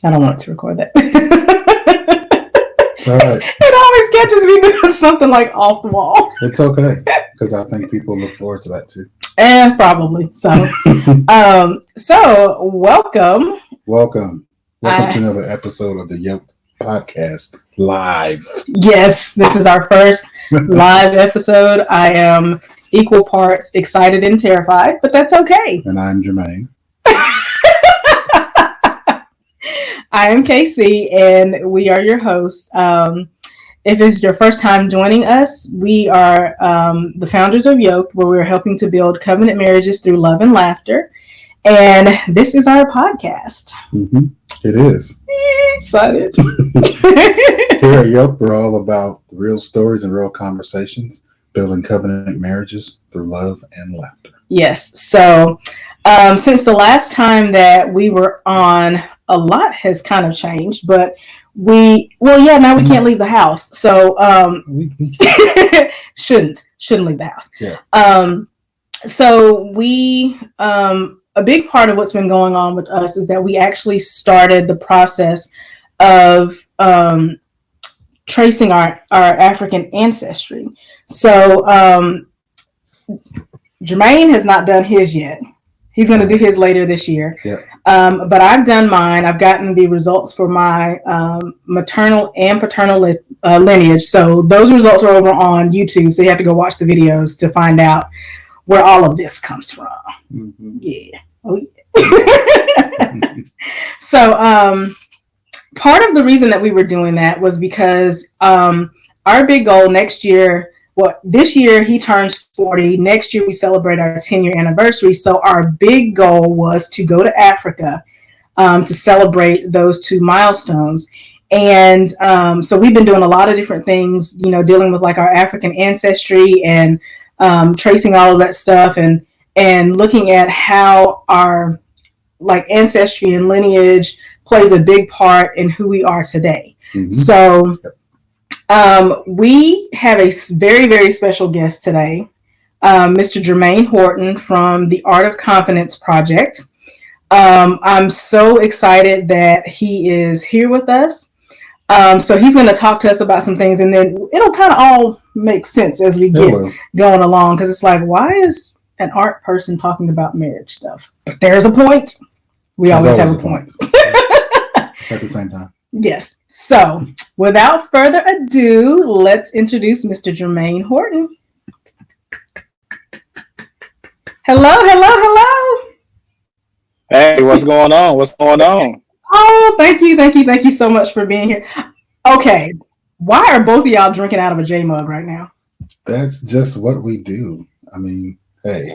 I don't want to record that. It's all right. It always catches me doing something like off the wall. It's okay, because I think people look forward to that too. And probably so. So welcome. Welcome to another episode of the Yelp Podcast live. Yes, this is our first live episode. I am equal parts excited and terrified, but that's okay. And I'm Jermaine. I am Casey, and we are your hosts. If it's your first time joining us, we are the founders of Yoked, where we're helping to build covenant marriages through love and laughter. And this is our podcast. Mm-hmm. It is. Excited. Here at Yoked, we're all about real stories and real conversations, building covenant marriages through love and laughter. Yes. So since the last time that we were on, a lot has kind of changed, but now we can't leave the house. So We shouldn't leave the house. Yeah. So we a big part of what's been going on with us is that we actually started the process of tracing our African ancestry. So Jermaine has not done his yet. He's going to do his later this year. Yeah. But I've done mine. I've gotten the results for my maternal and paternal lineage. So those results are over on YouTube. So you have to go watch the videos to find out where all of this comes from. Mm-hmm. Yeah. Oh, yeah. So part of the reason that we were doing that was because our big goal next year, this year he turns 40. Next year we celebrate our 10-year anniversary. So our big goal was to go to Africa to celebrate those two milestones. And so we've been doing a lot of different things, dealing with like our African ancestry and tracing all of that stuff and looking at how our like ancestry and lineage plays a big part in who we are today. Mm-hmm. So we have a very, very special guest today, Mr. Jermaine Horton from the Art of Confidence Project. I'm so excited that he is here with us. So he's going to talk to us about some things, and then it'll kind of all make sense as we get going along, because it's like, why is an art person talking about marriage stuff? But there's a point. We always have a point. At the same time. Yes. So without further ado, let's introduce Mr. Jermaine Horton. Hello. Hey, what's going on? Oh, thank you so much for being here. Okay, why are both of y'all drinking out of a J mug right now? That's just what we do. I mean, hey.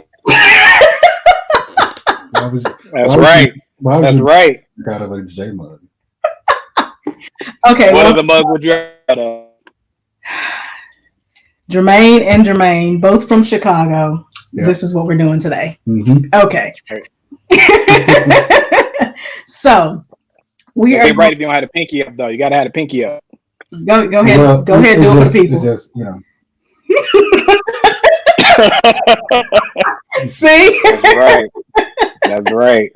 That's right. Out of a J mug. Okay. One of the mugs would drink out of. Jermaine and Jermaine, both from Chicago. Yep. This is what we're doing today. Mm-hmm. Okay. So we are. Right, if you don't have a pinky up though, you gotta have a pinky up. Go ahead. Well, do it for the people. It's just, See? That's right.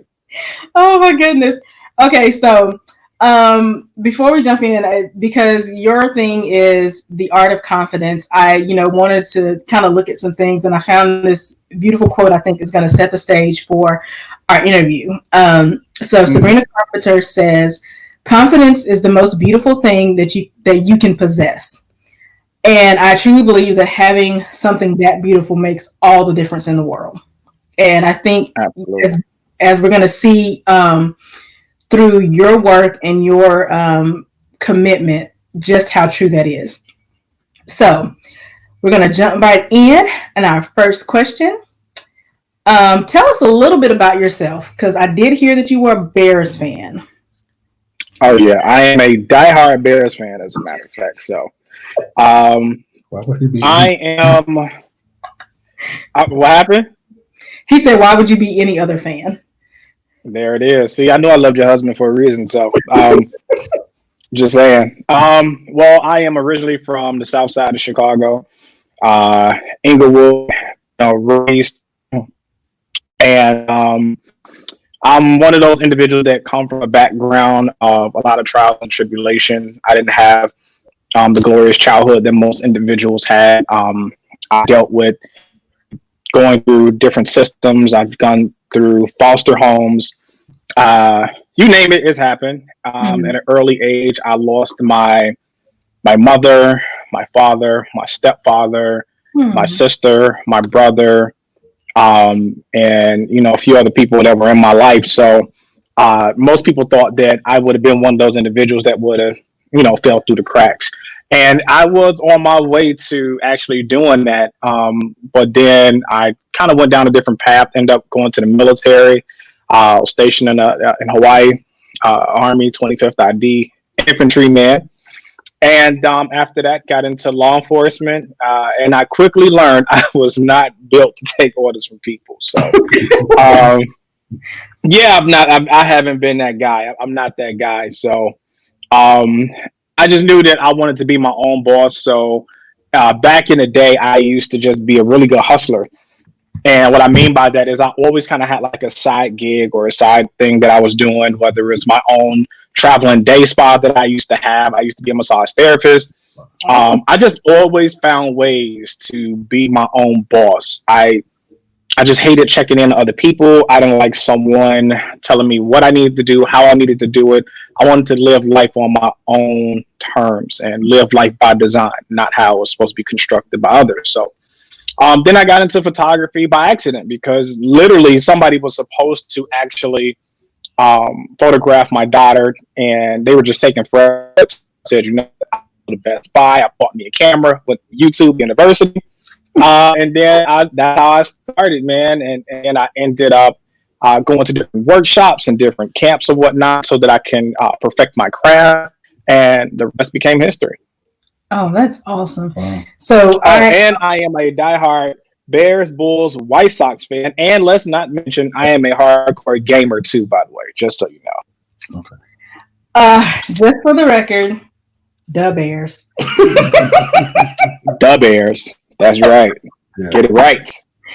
Oh my goodness. Okay, so before we jump in, because your thing is the art of confidence, I wanted to kind of look at some things, and I found this beautiful quote I think is going to set the stage for our interview. So Sabrina Carpenter says, "Confidence is the most beautiful thing that you can possess." And I truly believe that having something that beautiful makes all the difference in the world. And I think as we're going to see through your work and your commitment, just how true that is. So we're going to jump right in. And our first question, tell us a little bit about yourself, because I did hear that you were a Bears fan. Oh yeah, I am a diehard Bears fan, as a matter of fact. So I am. What happened? He said, "Why would you be any other fan?" There it is. See, I know I loved your husband for a reason. So, just saying. Well, I am originally from the South Side of Chicago, Inglewood, raised, and I'm one of those individuals that come from a background of a lot of trials and tribulation. I didn't have the glorious childhood that most individuals had. I dealt with going through different systems. I've gone through foster homes. You name it, it's happened. At an early age, I lost my mother, my father, my stepfather, my sister, my brother, and a few other people that were in my life. So most people thought that I would have been one of those individuals that would have, fell through the cracks. And I was on my way to actually doing that. But then I kind of went down a different path, ended up going to the military, stationed in Hawaii, Army, 25th ID, infantryman. And after that, got into law enforcement. And I quickly learned I was not built to take orders from people. So, yeah, I haven't been that guy. I'm not that guy. So, I just knew that I wanted to be my own boss. So back in the day, I used to just be a really good hustler. And what I mean by that is I always kind of had like a side gig or a side thing that I was doing, whether it's my own traveling day spa that I used to have. I used to be a massage therapist. I just always found ways to be my own boss. I just hated checking in on other people. I didn't like someone telling me what I needed to do, how I needed to do it. I wanted to live life on my own terms and live life by design, not how it was supposed to be constructed by others. So then I got into photography by accident because literally somebody was supposed to actually photograph my daughter, and they were just taking forever. I said, I'm the best buy. I bought me a camera with YouTube University. And then that's how I started, man. And I ended up going to different workshops and different camps and whatnot so that I can perfect my craft. And the rest became history. Oh, that's awesome. Wow. So I am a diehard Bears, Bulls, White Sox fan. And let's not mention, I am a hardcore gamer too, by the way, just so you know. Okay. Just for the record, the Bears. The Bears. That's right. Yes. Get it right.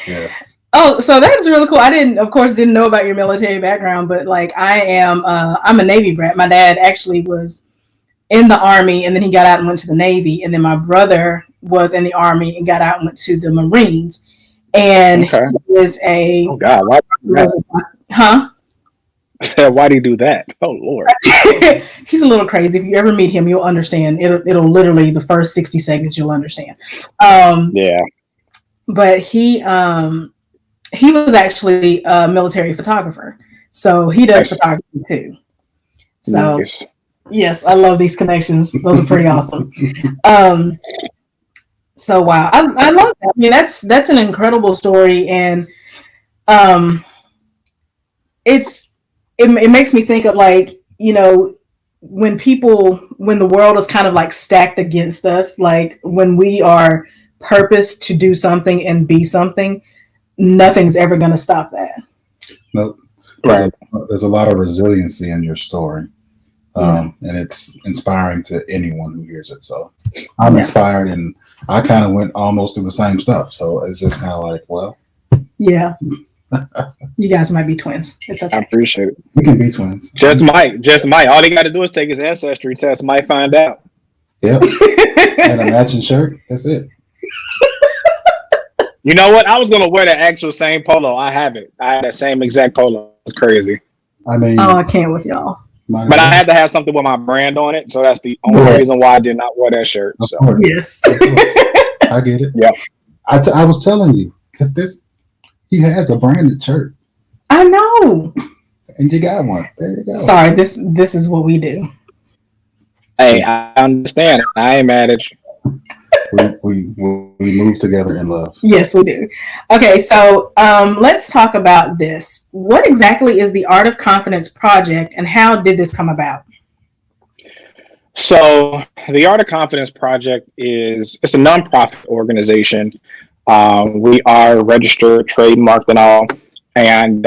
Yes. Oh, so that's really cool. I didn't know about your military background, but like I'm a Navy brat. My dad actually was in the Army, and then he got out and went to the Navy, and then my brother was in the Army and got out and went to the Marines. And Okay. he is a Oh God, why do you do that? Oh Lord. He's a little crazy. If you ever meet him, you'll understand. It'll literally the first 60 seconds you'll understand. Yeah. But he was actually a military photographer, so he does photography too. So Nice. yes, I love these connections. Those are pretty awesome. So wow, I love that. I mean, that's an incredible story, and it makes me think of like, when the world is kind of like stacked against us, like when we are purposed to do something and be something, nothing's ever going to stop that. No, Right. there's a lot of resiliency in your story. And it's inspiring to anyone who hears it. So I'm inspired, and I kind of went almost through the same stuff. So it's just kind of like, well. Yeah. You guys might be twins. It's okay. I appreciate it. We can be twins. Just might. All they got to do is take his ancestry test. Might find out. Yep. And a matching shirt. That's it. You know what? I was gonna wear the actual same polo. I have it. I had that same exact polo. It's crazy. I mean, I can't with y'all. But I had to have something with my brand on it, so that's the only reason why I did not wear that shirt. So. Yes. I get it. Yeah. I was telling you, he has a branded shirt. I know. And you got one. There you go. Sorry, this is what we do. Hey, I understand. I ain't mad at you. We move together in love. Yes, we do. Okay, so let's talk about this. What exactly is the Art of Confidence Project, and how did this come about? So the Art of Confidence Project it's a nonprofit organization. We are registered, trademarked, and all. And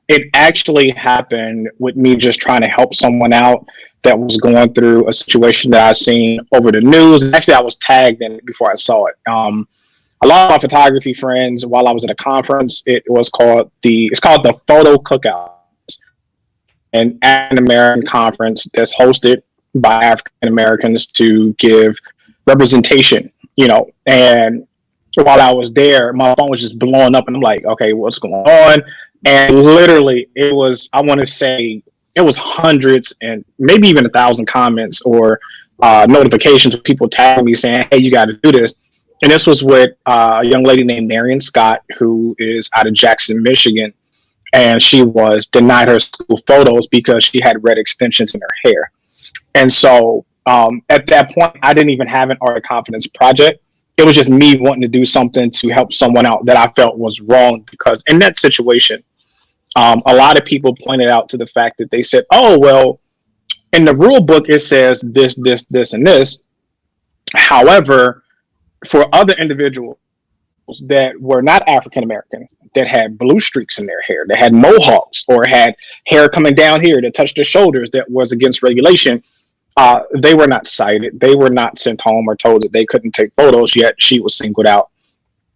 it actually happened with me just trying to help someone out that was going through a situation that I seen over the news. Actually, I was tagged in it before I saw it. A lot of my photography friends, while I was at a conference, it's called the Photo Cookout. an African American conference that's hosted by African Americans to give representation, and while I was there, my phone was just blowing up and I'm like, okay, what's going on? And literally I want to say it was hundreds and maybe even 1,000 comments or notifications of people tagging me saying, hey, you got to do this. And this was with a young lady named Marion Scott, who is out of Jackson, Michigan. And she was denied her school photos because she had red extensions in her hair. And so at that point, I didn't even have an Art of Confidence project. It was just me wanting to do something to help someone out that I felt was wrong, because in that situation, a lot of people pointed out to the fact that they said, oh, well, in the rule book, it says this, this, this, and this. However, for other individuals that were not African American, that had blue streaks in their hair, that had mohawks or had hair coming down here that touched their shoulders that was against regulation, they were not cited. They were not sent home or told that they couldn't take photos, yet she was singled out.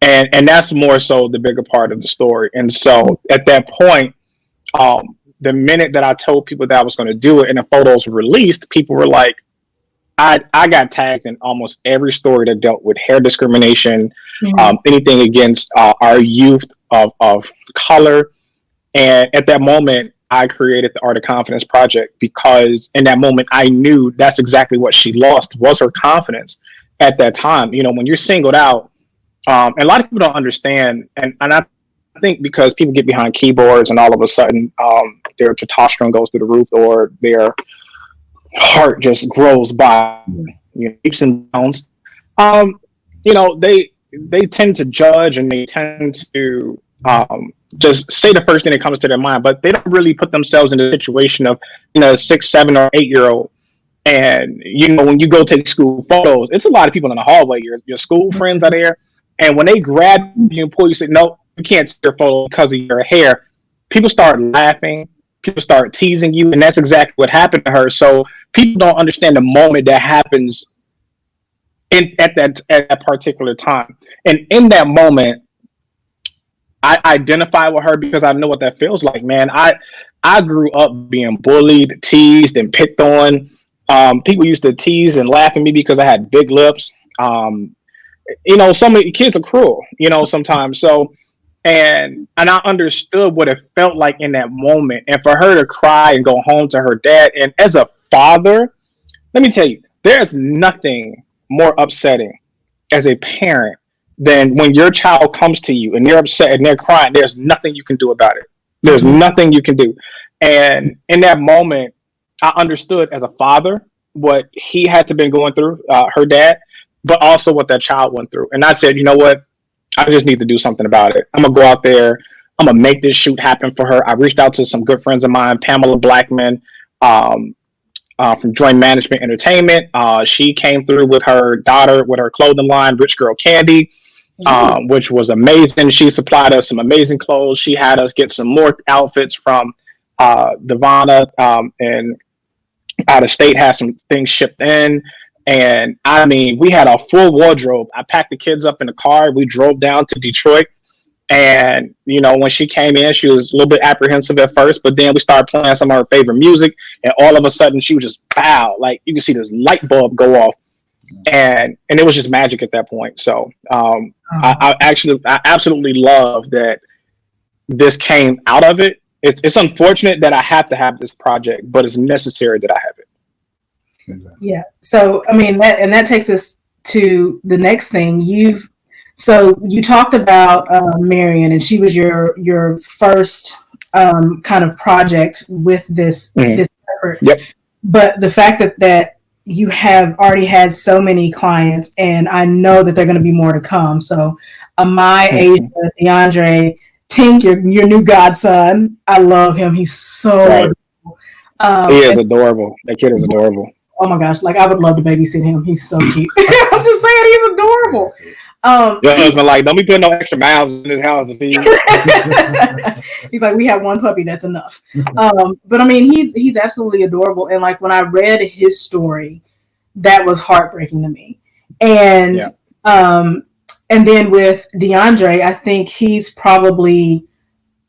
And that's more so the bigger part of the story. And so at that point, the minute that I told people that I was going to do it and the photos were released, people were like, I got tagged in almost every story that dealt with hair discrimination, anything against our youth of color. And at that moment, I created the Art of Confidence project, because in that moment, I knew that's exactly what she lost, was her confidence at that time. When you're singled out, and a lot of people don't understand, and I think because people get behind keyboards and all of a sudden their testosterone goes through the roof, or their heart just grows by leaps and bounds. They tend to judge, and they tend to just say the first thing that comes to their mind, but they don't really put themselves in the situation of a 6, 7, or 8-year-old. And when you go take school photos, it's a lot of people in the hallway. Your school friends are there, and when they grab you and pull you, say, no, you can't take your photo because of your hair. People start laughing. People start teasing you, and that's exactly what happened to her. So people don't understand the moment that happens at that particular time. And in that moment, I identify with her because I know what that feels like, man. I grew up being bullied, teased, and picked on. People used to tease and laugh at me because I had big lips. Some of the kids are cruel, sometimes. So, and I understood what it felt like in that moment. And for her to cry and go home to her dad. And as a father, let me tell you, there's nothing more upsetting as a parent than when your child comes to you and they're upset and they're crying. There's nothing you can do about it. There's nothing you can do. And in that moment, I understood as a father what he had to been going through, her dad, but also what that child went through. And I said, you know what? I just need to do something about it. I'm going to go out there. I'm going to make this shoot happen for her. I reached out to some good friends of mine, Pamela Blackman, from Joint Management Entertainment. She came through with her daughter, with her clothing line, Rich Girl Candy, which was amazing. She supplied us some amazing clothes. She had us get some more outfits from Devana, and out of state, had some things shipped in. And I mean, we had a full wardrobe. I packed the kids up in the car. We drove down to Detroit. And, when she came in, she was a little bit apprehensive at first, but then we started playing some of her favorite music. And all of a sudden she was just pow, like you can see this light bulb go off. And it was just magic at that point. So I absolutely love that this came out of it. It's unfortunate that I have to have this project, but it's necessary that I have it. Yeah. So, I mean, that takes us to the next thing. You talked about Marion, and she was your first kind of project with this effort. Yep. But the fact that you have already had so many clients, and I know that there are going to be more to come. So, my age, DeAndre Tink, your new godson, I love him. He's so adorable. He is adorable. That kid is adorable. Oh my gosh, like I would love to babysit him. He's so cute. I'm just saying, he's adorable. Your husband, like, don't be putting no extra miles in his house to feed. He's like, we have one puppy, that's enough. But I mean, he's absolutely adorable. And like when I read his story, that was heartbreaking to me. And and then with DeAndre, I think he's probably,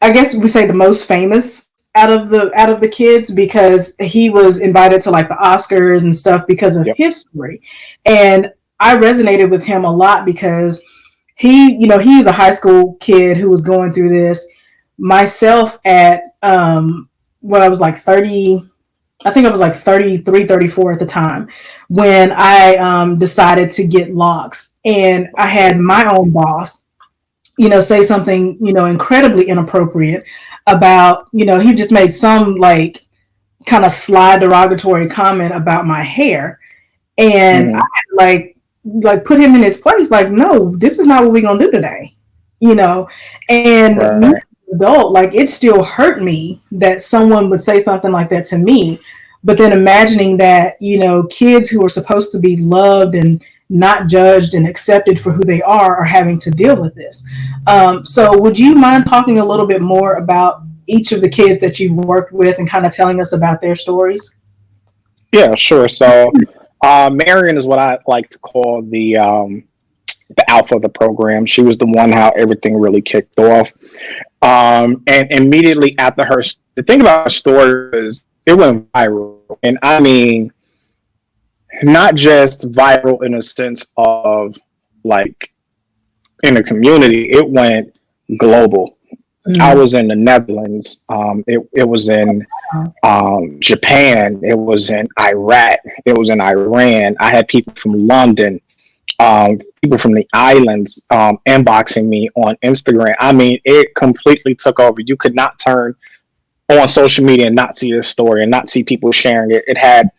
I guess we say, the most famous out of the kids because he was invited to like the Oscars and stuff because of Yep. his story. And I resonated with him a lot because he's a high school kid who was going through this. Myself at when I was like 30, I think I was like 33, 34 at the time when I decided to get locks. And I had my own boss, say something, incredibly inappropriate about, he just made some like kind of sly derogatory comment about my hair. And I Mm-hmm. had like put him in his place, like, no, this is not what we're gonna do today, you know. And me, Right. as an adult, like it still hurt me that someone would say something like that to me. But then imagining that, kids who are supposed to be loved and not judged and accepted for who they are having to deal with this. So, would you mind talking a little bit more about each of the kids that you've worked with and kind of telling us about their stories? Yeah, sure. So, Marion is what I like to call the alpha of the program. She was the one how everything really kicked off. And immediately after her, the thing about her story is it went viral, and I mean, not just viral in a sense of like in the community. It went global. I Mm. was in the Netherlands. It was in Japan. It was in Iraq. It was in Iran. I had people from London, people from the islands inboxing me on Instagram. I mean, it completely took over. You could not turn on social media and not see this story and not see people sharing it. It had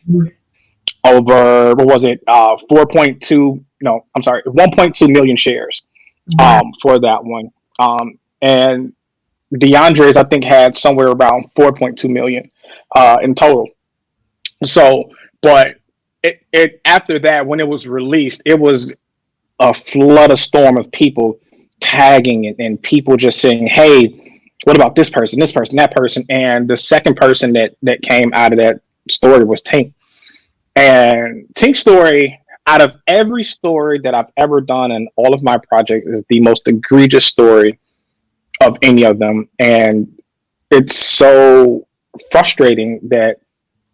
over, what was it, 4.2, no, I'm sorry, 1.2 million shares Wow. for that one. And DeAndre's, I think, had somewhere around 4.2 million in total. So, but it after that, when it was released, it was a flood of storm of people tagging it and people just saying, "Hey, what about this person, that person?" And the second person that came out of that story was Tink. And Tink's story, out of every story that I've ever done in all of my projects, is the most egregious story of any of them. And it's so frustrating that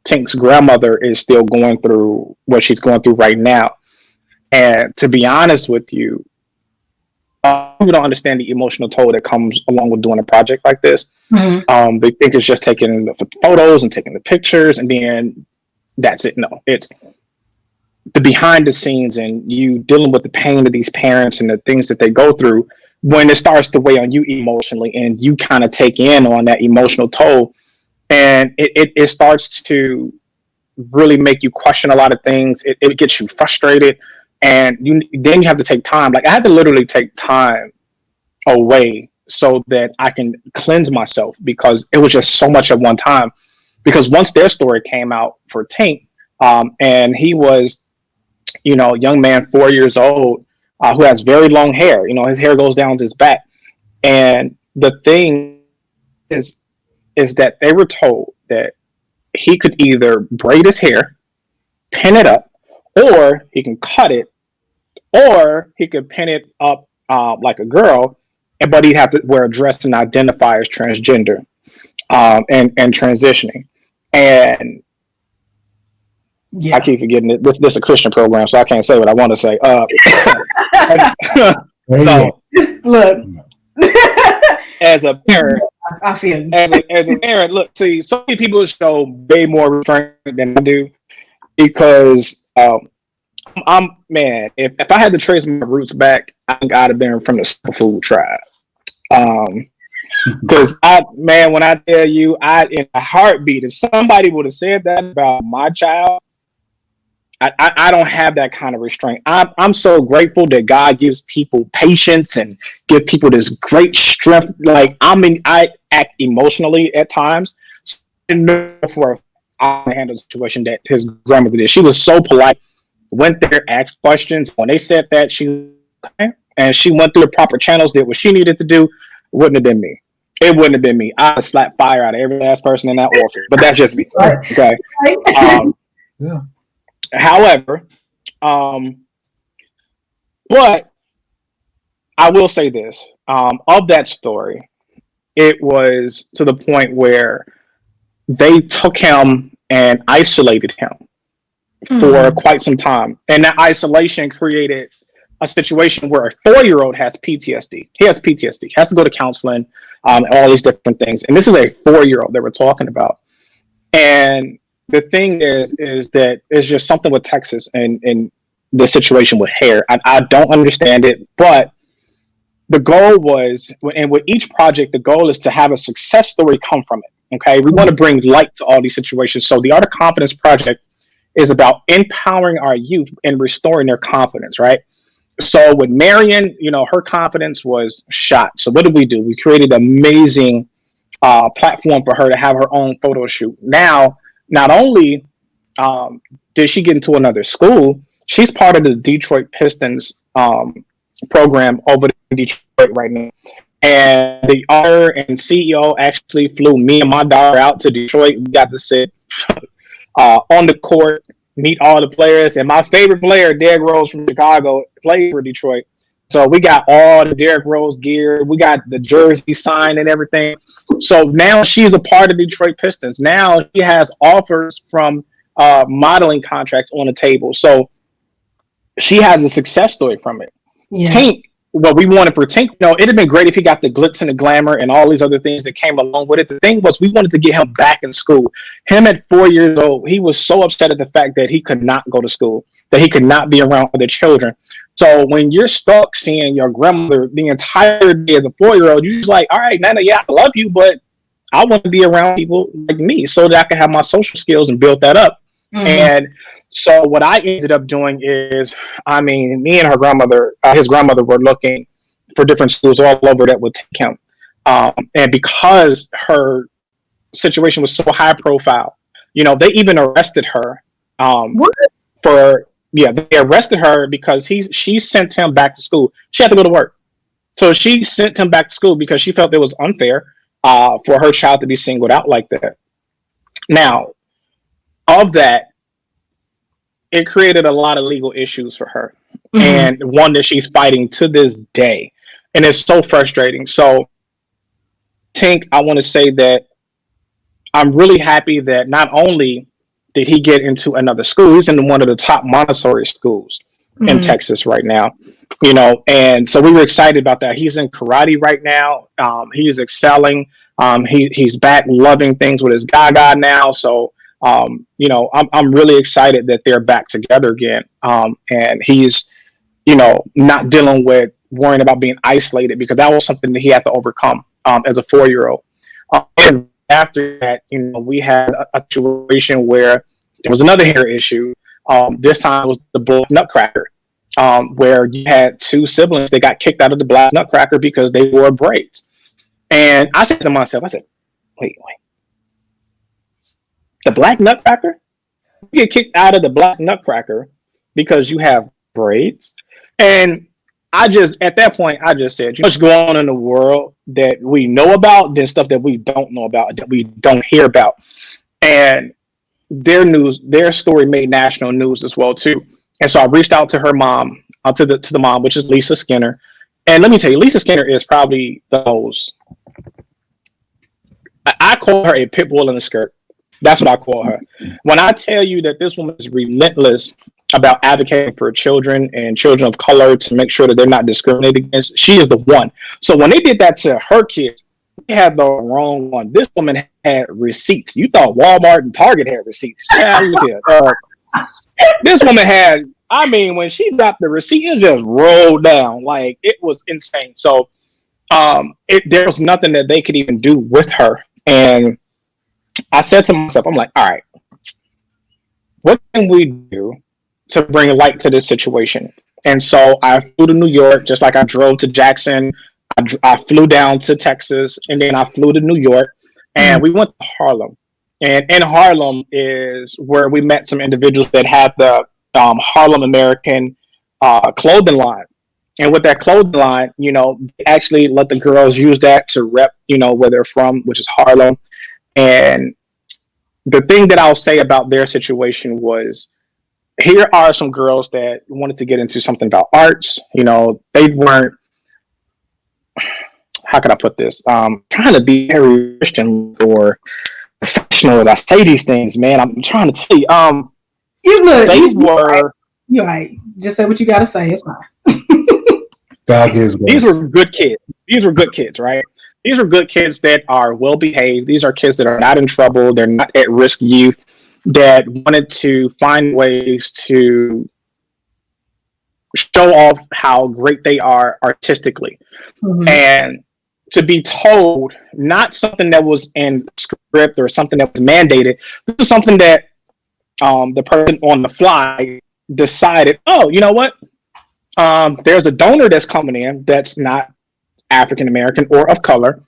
Tink's grandmother is still going through what she's going through right now. And to be honest with you, people don't understand the emotional toll that comes along with doing a project like this. Mhm. They think it's just taking the photos and taking the pictures, and then that's it. No, it's the behind the scenes and you dealing with the pain of these parents and the things that they go through when it starts to weigh on you emotionally and you kind of take in on that emotional toll, and it starts to really make you question a lot of things. It gets you frustrated, and then you have to take time. Like I had to literally take time away so that I can cleanse myself because it was just so much at one time. Because once their story came out for Tink, and he was, young man, 4 years old, who has very long hair. His hair goes down to his back, and the thing is, is that they were told that he could either braid his hair, pin it up, or he can cut it, or he could pin it up like a girl, but he'd have to wear a dress and identify as transgender and transitioning. And I Yeah. keep forgetting it. This is a Christian program, so I can't say what I want to say. So, Just look. as a parent, I feel you. as a parent, look, see, so many people show way more restraint than I do because I'm man. If I had to trace my roots back, I think I'd have been from the soul food tribe. Because when I tell you, in a heartbeat, if somebody would have said that about my child, I don't have that kind of restraint. I'm so grateful that God gives people patience and give people this great strength. Like I act emotionally at times. So I know for I handle the situation that his grandmother did. She was so polite, went there, asked questions. When they said that, she okay, and she went through the proper channels, did what she needed to do. Wouldn't have been me. It wouldn't have been me. I'd slap fire out of every last person in that office. But that's just me. Right. Okay. Right. Yeah. However, but I will say this of that story, it was to the point where they took him and isolated him for quite some time. And that isolation created a situation where a 4-year-old has PTSD. He has PTSD, has to go to counseling, all these different things. And this is a 4-year-old that we're talking about. And the thing is that it's just something with Texas and the situation with hair. I don't understand it, but the goal was, and with each project, the goal is to have a success story come from it. Okay. We want to bring light to all these situations. So the Art of Confidence project is about empowering our youth and restoring their confidence, right? So with Marion, her confidence was shot. So what did we do? We created an amazing platform for her to have her own photo shoot. Now, not only did she get into another school, she's part of the Detroit Pistons program over in Detroit right now. And the owner and CEO actually flew me and my daughter out to Detroit. We got to sit on the court, meet all the players. And my favorite player, Derrick Rose from Chicago, played for Detroit. So we got all the Derrick Rose gear. We got the jersey signed and everything. So now she's a part of Detroit Pistons. Now she has offers from modeling contracts on the table. So she has a success story from it. Yeah. Tink, what we wanted for Tink, it'd have been great if he got the glitz and the glamour and all these other things that came along with it. The thing was, we wanted to get him back in school. Him at 4 years old, he was so upset at the fact that he could not go to school, that he could not be around other children. So when you're stuck seeing your grandmother the entire day as a 4-year-old, you're just like, all right, Nana, yeah, I love you, but I want to be around people like me so that I can have my social skills and build that up. Mm-hmm. And so what I ended up doing is, me and her grandmother, his grandmother, were looking for different schools all over that would take him. And because her situation was so high profile, they even arrested her they arrested her because she sent him back to school. She had to go to work. So she sent him back to school because she felt it was unfair for her child to be singled out like that. Now, of that, it created a lot of legal issues for her, and one that she's fighting to this day. And it's so frustrating. So, Tink, I want to say that I'm really happy that not only did he get into another school, he's in one of the top Montessori schools in Texas right now, and so we were excited about that. He's in karate right now. He's excelling. He's back loving things with his Gaga now. So, I'm really excited that they're back together again. And he's, not dealing with worrying about being isolated, because that was something that he had to overcome as a 4-year-old. And after that, we had a situation where there was another hair issue. This time it was the Black Nutcracker, where you had 2 siblings that got kicked out of the Black Nutcracker because they wore braids. And I said to myself, wait. The Black Nutcracker? You get kicked out of the Black Nutcracker because you have braids? And at that point, I just said, what's going on in the world that we know about, then stuff that we don't know about, that we don't hear about. And their story made national news as well, too. And so I reached out to her mom, to the mom, which is Lisa Skinner. And let me tell you, Lisa Skinner is probably the most, I call her a pit bull in a skirt. That's what I call her. When I tell you that this woman is relentless about advocating for children and children of color to make sure that they're not discriminated against, she is the one. So when they did that to her kids, they had the wrong one. This woman had receipts. You thought Walmart and Target had receipts. Yeah, look here. This woman had, when she got the receipt, it just rolled down. Like, it was insane. So there was nothing that they could even do with her. And I said to myself, I'm like, all right, what can we do to bring light to this situation? And so I flew to New York, just like I drove to Jackson. I flew down to Texas, and then I flew to New York, and we went to Harlem. And in Harlem is where we met some individuals that had the Harlem American clothing line. And with that clothing line, they actually let the girls use that to rep, where they're from, which is Harlem. And the thing that I'll say about their situation was, here are some girls that wanted to get into something about arts. They weren't, how can I put this? Trying to be very Christian or professional as I say these things, man. I'm trying to tell you. You look. They You were. You're right. Just say what you gotta say. It's fine. God gives These grace. were good kids. These were good kids, right? These are good kids that are well behaved. These are kids that are not in trouble. They're not at risk youth that wanted to find ways to show off how great they are artistically. Mm-hmm. And to be told not something that was in script or something that was mandated, this is something that the person on the fly decided, oh, you know what? There's a donor that's coming in that's not African American or of color.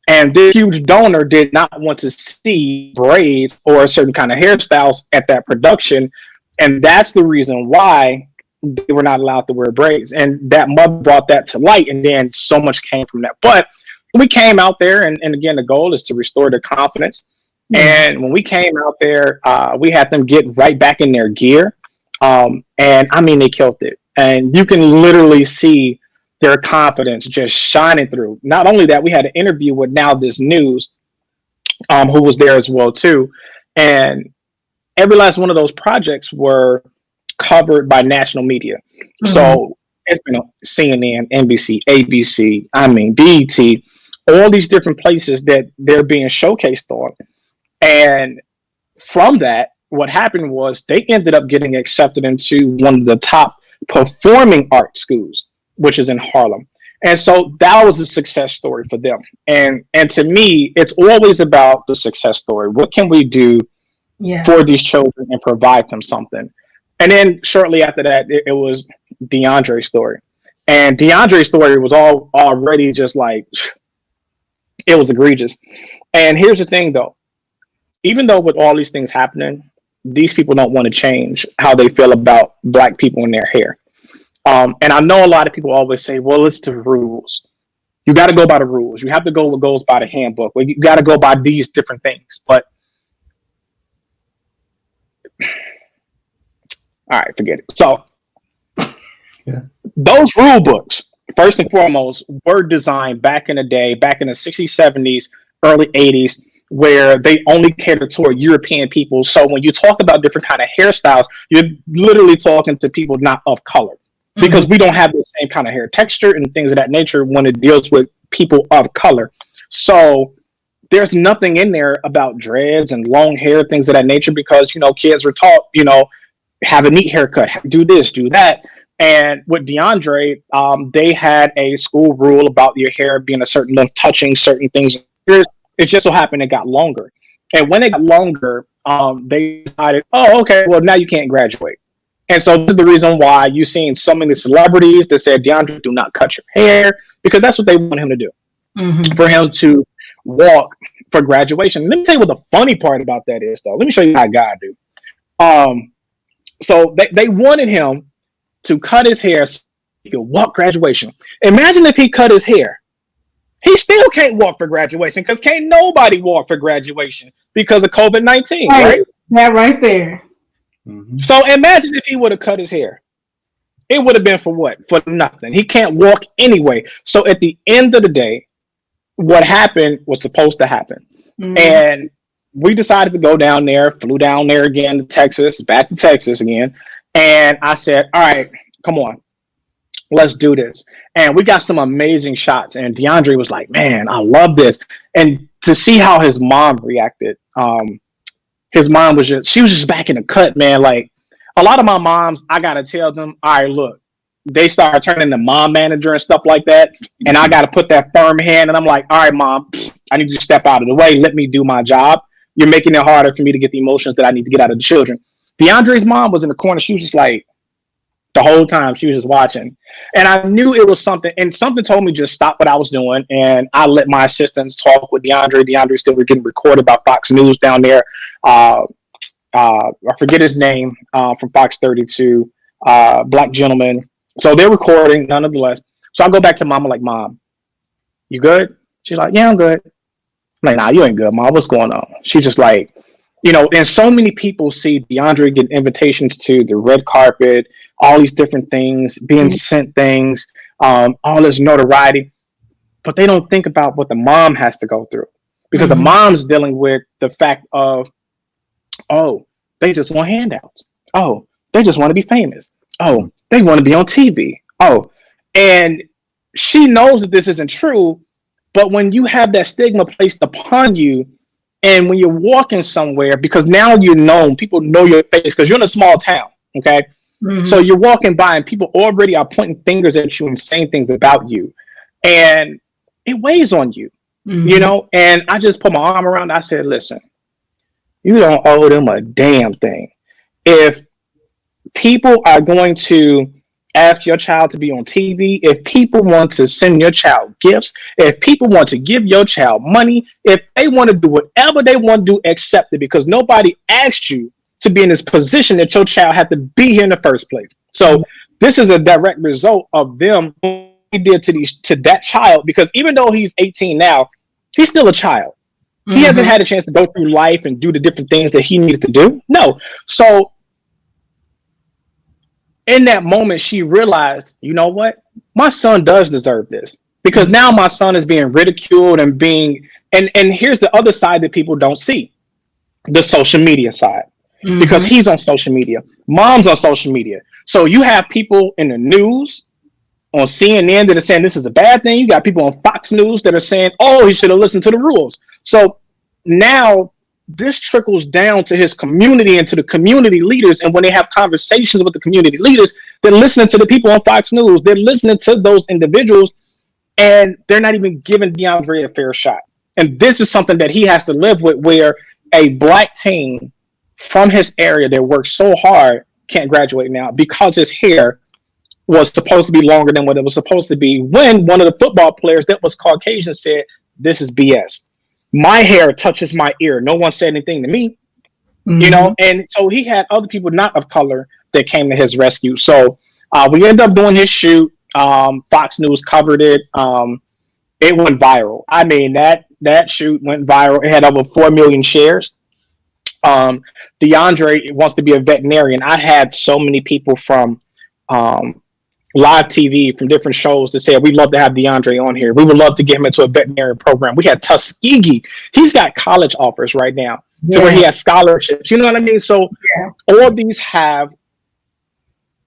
And this huge donor did not want to see braids or a certain kind of hairstyles at that production. And that's the reason why they were not allowed to wear braids. And that mother brought that to light. And then so much came from that. But we came out there, and again, the goal is to restore their confidence. Mm-hmm. And when we came out there, we had them get right back in their gear. And I mean, they killed it. And you can literally see their confidence just shining through. Not only that, we had an interview with Now This News, who was there as well too. And every last one of those projects were covered by national media. Mm-hmm. So it's been CNN, NBC, ABC, I mean, BET, all these different places that they're being showcased on. And from that, what happened was they ended up getting accepted into one of the top performing art schools, which is in Harlem. And so that was a success story for them. And to me, it's always about the success story. What can we do for these children and provide them something? And then shortly after that, it was DeAndre's story. And DeAndre's story was already just like, it was egregious. And here's the thing though, even though with all these things happening, these people don't want to change how they feel about Black people in their hair. And I know a lot of people always say, well, it's the rules. You got to go by the rules. You have to go what goes by the handbook. Well, you got to go by these different things. But all right, forget it. So those rule books, first and foremost, were designed back in the day, back in the 60s, 70s, early 80s, where they only catered toward European people. So when you talk about different kind of hairstyles, you're literally talking to people not of color. Because we don't have the same kind of hair texture and things of that nature when it deals with people of color. So there's nothing in there about dreads and long hair, things of that nature, because, you know, kids were taught, you know, have a neat haircut, do this, do that. And with DeAndre, they had a school rule about your hair being a certain length, touching certain things. It just so happened it got longer. And when it got longer, they decided, oh, okay, well, now you can't graduate. And so this is the reason why you've seen so many celebrities that said, DeAndre, do not cut your hair, because that's what they want him to do, for him to walk for graduation. Let me tell you what the funny part about that is, though. Let me show you how God do. So they wanted him to cut his hair so he could walk graduation. Imagine if he cut his hair. He still can't walk for graduation because can't nobody walk for graduation because of COVID-19, right? That right there. So imagine if he would have cut his hair. It would have been for what? For nothing. He can't walk anyway. So at the end of the day, what happened was supposed to happen. And we decided to go down there, flew down there again to Texas, back to Texas again. And I said, all right, come on, let's do this. And we got some amazing shots. And DeAndre was like, man, I love this. And to see how his mom reacted, his mom was she was just back in the cut, man. Like a lot of my moms, I got to tell them, all right, look, they start turning to mom manager and stuff like that. And I got to put that firm hand. And I'm like, all right, mom, I need you to step out of the way. Let me do my job. You're making it harder for me to get the emotions that I need to get out of the children. DeAndre's mom was in the corner. She was just like, the whole time she was just watching. And I knew it was something. And something told me just stop what I was doing. And I let my assistants talk with DeAndre. DeAndre still getting recorded by Fox News down there. I forget his name, from Fox 32, black gentleman. So they're recording nonetheless. So I go back to mom. I'm like, Mom, you good? She's like, yeah, I'm good. I'm like, nah, you ain't good, Mom. What's going on? She's just like, you know, and so many people see DeAndre get invitations to the red carpet, all these different things, being sent things, all this notoriety, but they don't think about what the mom has to go through. because the mom's dealing with the fact of, oh, they just want handouts. Oh, they just want to be famous. Oh, they want to be on TV. Oh, and she knows that this isn't true. But when you have that stigma placed upon you, and when you're walking somewhere, because now you're known, people know your face because you're in a small town. Okay. So you're walking by and people already are pointing fingers at you and saying things about you. And it weighs on you, you know? And I just put my arm around it. I said, listen, you don't owe them a damn thing. If people are going to ask your child to be on TV, if people want to send your child gifts, if people want to give your child money, if they want to do whatever they want to do, accept it, because nobody asked you to be in this position that your child had to be here in the first place. So this is a direct result of them what they did to that child, because even though he's 18 now, he's still a child. He hasn't had a chance to go through life and do the different things that he needs to do. No. So in that moment, she realized, you know what? My son does deserve this, because now my son is being ridiculed and and here's the other side that people don't see, the social media side, because he's on social media. Mom's on social media. So you have people in the news on CNN that are saying this is a bad thing. You got people on Fox News that are saying, oh, he should have listened to the rules. So now this trickles down to his community and to the community leaders. And when they have conversations with the community leaders, they're listening to the people on Fox News. They're listening to those individuals, and they're not even giving DeAndre a fair shot. And this is something that he has to live with, where a black teen from his area that worked so hard can't graduate now because his hair was supposed to be longer than what it was supposed to be, when one of the football players that was Caucasian said, this is BS. My hair touches my ear. No one said anything to me, you know? And so he had other people not of color that came to his rescue. So we ended up doing his shoot. Fox News covered it. It went viral. I mean, that shoot went viral. It had over 4 million shares. DeAndre wants to be a veterinarian. I had so many people from live TV, from different shows, that said, we'd love to have DeAndre on here. We would love to get him into a veterinarian program. We had Tuskegee. He's got college offers right now to where he has scholarships. You know what I mean? So all these have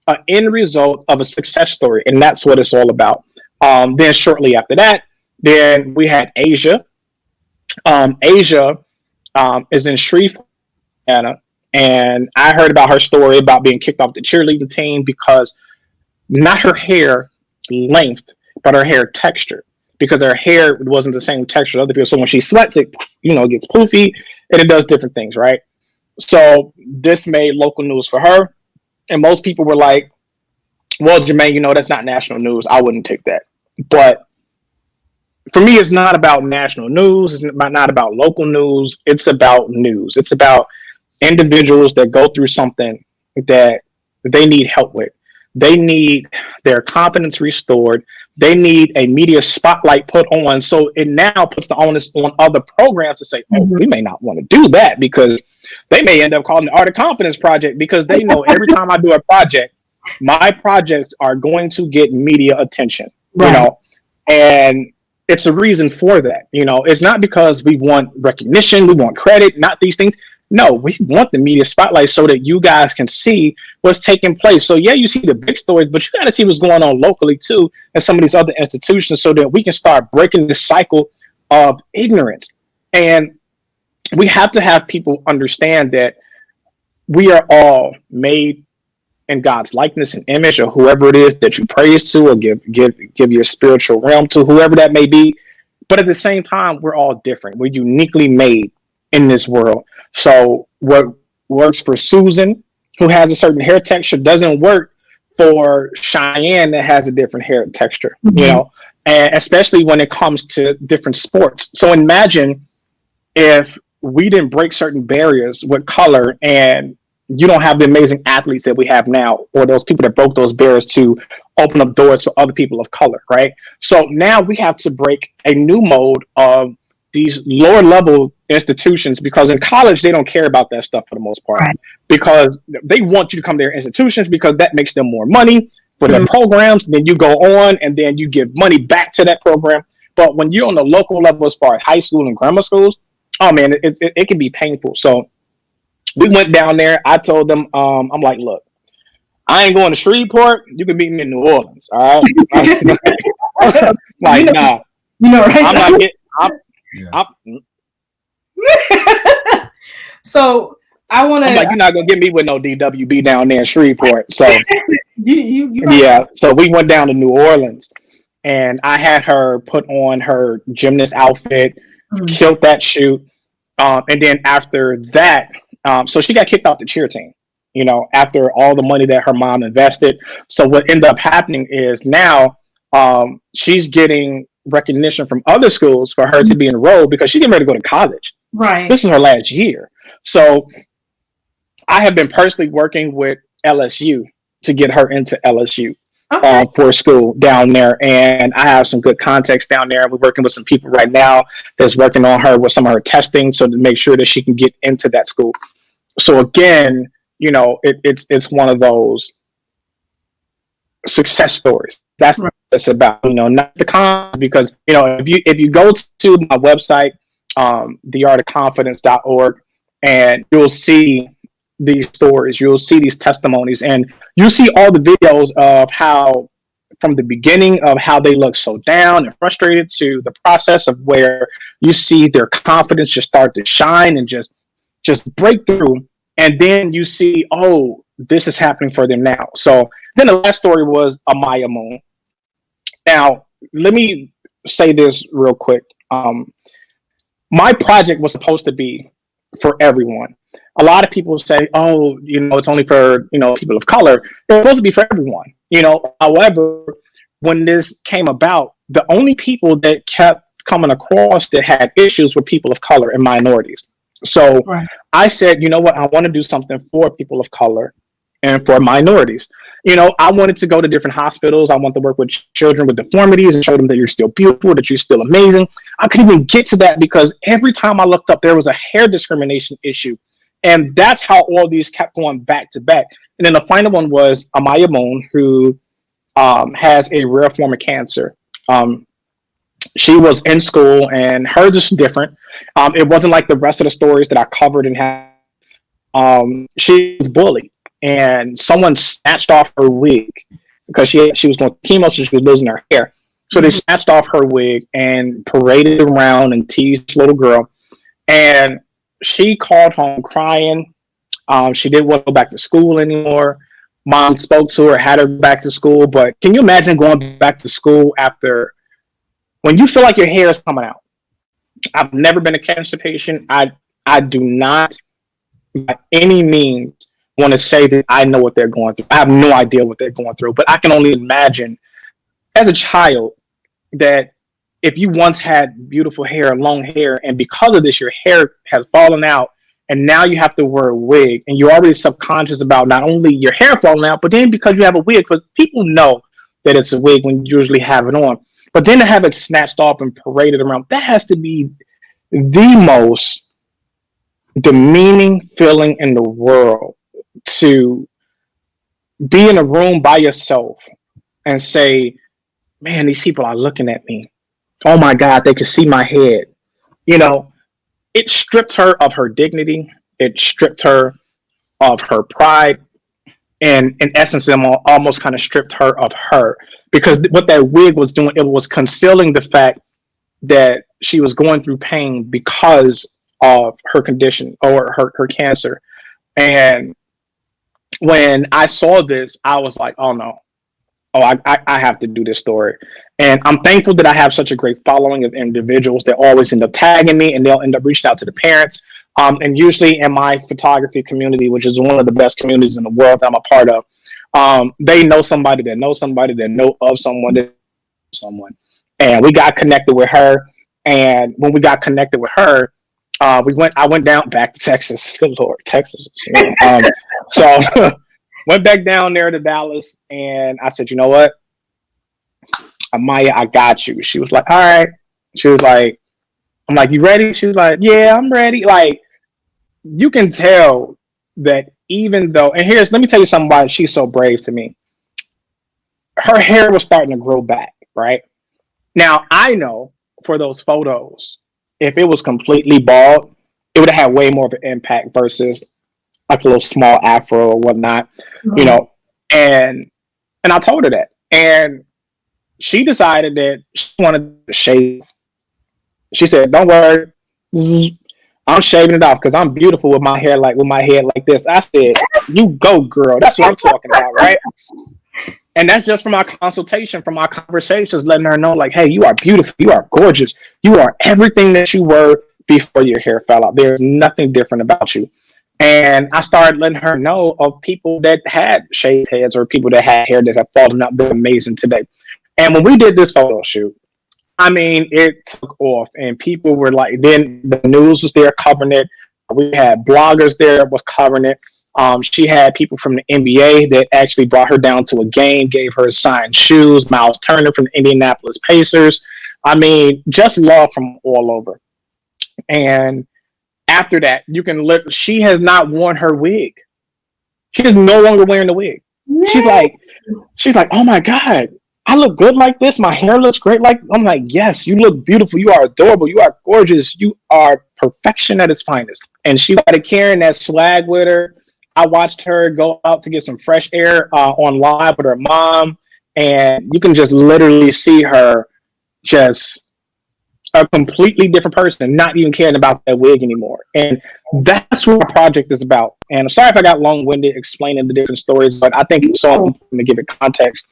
an end result of a success story, and that's what it's all about. Then shortly after that, then we had Asia. Asia is in Shreveport, Indiana, and I heard about her story about being kicked off the cheerleading team because not her hair length, but her hair texture, because her hair wasn't the same texture as other people. So when she sweats, it, you know, gets poofy and it does different things, right? So this made local news for her. And most people were like, well, Jermaine, you know, that's not national news. I wouldn't take that. But for me, it's not about national news. It's not about local news. It's about news. It's about individuals that go through something that they need help with. They need their confidence restored. They need a media spotlight put on. So it now puts the onus on other programs to say, oh, we may not want to do that, because they may end up calling the Art of Confidence Project, because they know every time I do a project, my projects are going to get media attention, you know, and it's a reason for that. You know, it's not because we want recognition, we want credit, not these things. No, we want the media spotlight so that you guys can see what's taking place. So yeah, you see the big stories, but you got to see what's going on locally too, and some of these other institutions, so that we can start breaking the cycle of ignorance. And we have to have people understand that we are all made in God's likeness and image, or whoever it is that you praise to, or give your spiritual realm to, whoever that may be. But at the same time, we're all different. We're uniquely made in this world. So what works for Susan, who has a certain hair texture, doesn't work for Cheyenne, that has a different hair texture, you know, and especially when it comes to different sports. So imagine if we didn't break certain barriers with color, and you don't have the amazing athletes that we have now, or those people that broke those barriers to open up doors for other people of color, right? So now we have to break a new mode of these lower level institutions, because in college they don't care about that stuff for the most part, because they want you to come to their institutions because that makes them more money for their programs. Then you go on and then you give money back to that program. But when you're on the local level, as far as high school and grammar schools, oh man, it can be painful. So we went down there. I told them, I'm like, look, I ain't going to Shreveport. You can meet me in New Orleans. All right. Like, nah. Right? I'm not getting. So I want to. I'm like, you're not gonna get me with no DWB down there in Shreveport. So you yeah. So we went down to New Orleans, and I had her put on her gymnast outfit, killed that shoot, and then after that, so she got kicked off the cheer team. After all the money that her mom invested. So what ended up happening is now she's getting recognition from other schools for her to be enrolled because she's getting ready to go to college. Right. This is her last year. So I have been personally working with LSU to get her into LSU for school down there. And I have some good contacts down there. We're working with some people right now that's working on her with some of her testing so to make sure that she can get into that school. So again, it's one of those success stories. That's what it's about, not the cons, because, if you go to my website, theartofconfidence.org, and you'll see these stories, you'll see these testimonies, and you'll see all the videos of how, from the beginning of how they look so down and frustrated to the process of where you see their confidence just start to shine and just break through. And then you see, oh, this is happening for them now. So then the last story was Amaya Moon. Now, let me say this real quick. My project was supposed to be for everyone. A lot of people say, oh, it's only for, people of color. It's supposed to be for everyone. However, when this came about, the only people that kept coming across that had issues were people of color and minorities. So I said, you know what? I want to do something for people of color and for minorities. I wanted to go to different hospitals. I want to work with children with deformities and show them that you're still beautiful, that you're still amazing. I couldn't even get to that because every time I looked up, there was a hair discrimination issue. And that's how all these kept going back to back. And then the final one was Amaya Moon, who has a rare form of cancer. She was in school, and hers is different. It wasn't like the rest of the stories that I covered and had. She was bullied, and someone snatched off her wig because she was going chemo, so she was losing her hair. So they snatched off her wig and paraded around and teased this little girl. And she called home crying. She didn't want to go back to school anymore. Mom spoke to her, had her back to school. But can you imagine going back to school after, when you feel like your hair is coming out? I've never been a cancer patient. I do not, by any means, want to say that I know what they're going through. I have no idea what they're going through. But I can only imagine, as a child, that if you once had beautiful hair, long hair, and because of this, your hair has fallen out, and now you have to wear a wig, and you're already subconscious about not only your hair falling out, but then because you have a wig, because people know that it's a wig when you usually have it on. But then to have it snatched off and paraded around, that has to be the most demeaning feeling in the world, to be in a room by yourself and say, man, these people are looking at me. Oh my God, they can see my head. It stripped her of her dignity. It stripped her of her pride. And in essence, it almost kind of stripped her of her. Because what that wig was doing, it was concealing the fact that she was going through pain because of her condition or her cancer. And when I saw this, I was like, oh no. I have to do this story. And I'm thankful that I have such a great following of individuals that always end up tagging me, and they'll end up reaching out to the parents. And usually in my photography community, which is one of the best communities in the world that I'm a part of, they know somebody that knows somebody that know of someone that someone. And we got connected with her. And when we got connected with her, I went down back to Texas. Good Lord, Texas. So went back down there to Dallas, and I said, you know what? Amaya, I got you. She was like, all right. She was like, I'm like, you ready? She was like, yeah, I'm ready. Like, you can tell that even though, and let me tell you something why she's so brave to me. Her hair was starting to grow back, right? Now, I know for those photos, if it was completely bald, it would have had way more of an impact versus like a little small afro or whatnot, you Mhm. know. And I told her that, and she decided that she wanted to shave. She said, "Don't worry, I'm shaving it off because I'm beautiful with my hair like with my head like this." I said, "You go, girl. That's what I'm talking about, right?" And that's just from our consultation, from our conversations, letting her know, like, hey, you are beautiful, you are gorgeous, you are everything that you were before your hair fell out. There's nothing different about you. And I started letting her know of people that had shaved heads or people that had hair that have fallen out. They're amazing today. And when we did this photo shoot, I mean, it took off, and people were like, then the news was there covering it. We had bloggers there that was covering it. She had people from the NBA that actually brought her down to a game, gave her signed shoes. Miles Turner from the Indianapolis Pacers. I mean, just love from all over. And after that, you can look. She has not worn her wig. She is no longer wearing the wig. She's Yay. like, she's like, oh my God, I look good like this. My hair looks great. Like, I'm like, yes, you look beautiful. You are adorable. You are gorgeous. You are perfection at its finest. And she started carrying that swag with her. I watched her go out to get some fresh air on live with her mom. And you can just literally see her just a completely different person, not even caring about that wig anymore. And that's what the project is about. And I'm sorry if I got long winded explaining the different stories, but I think it's so important to give it context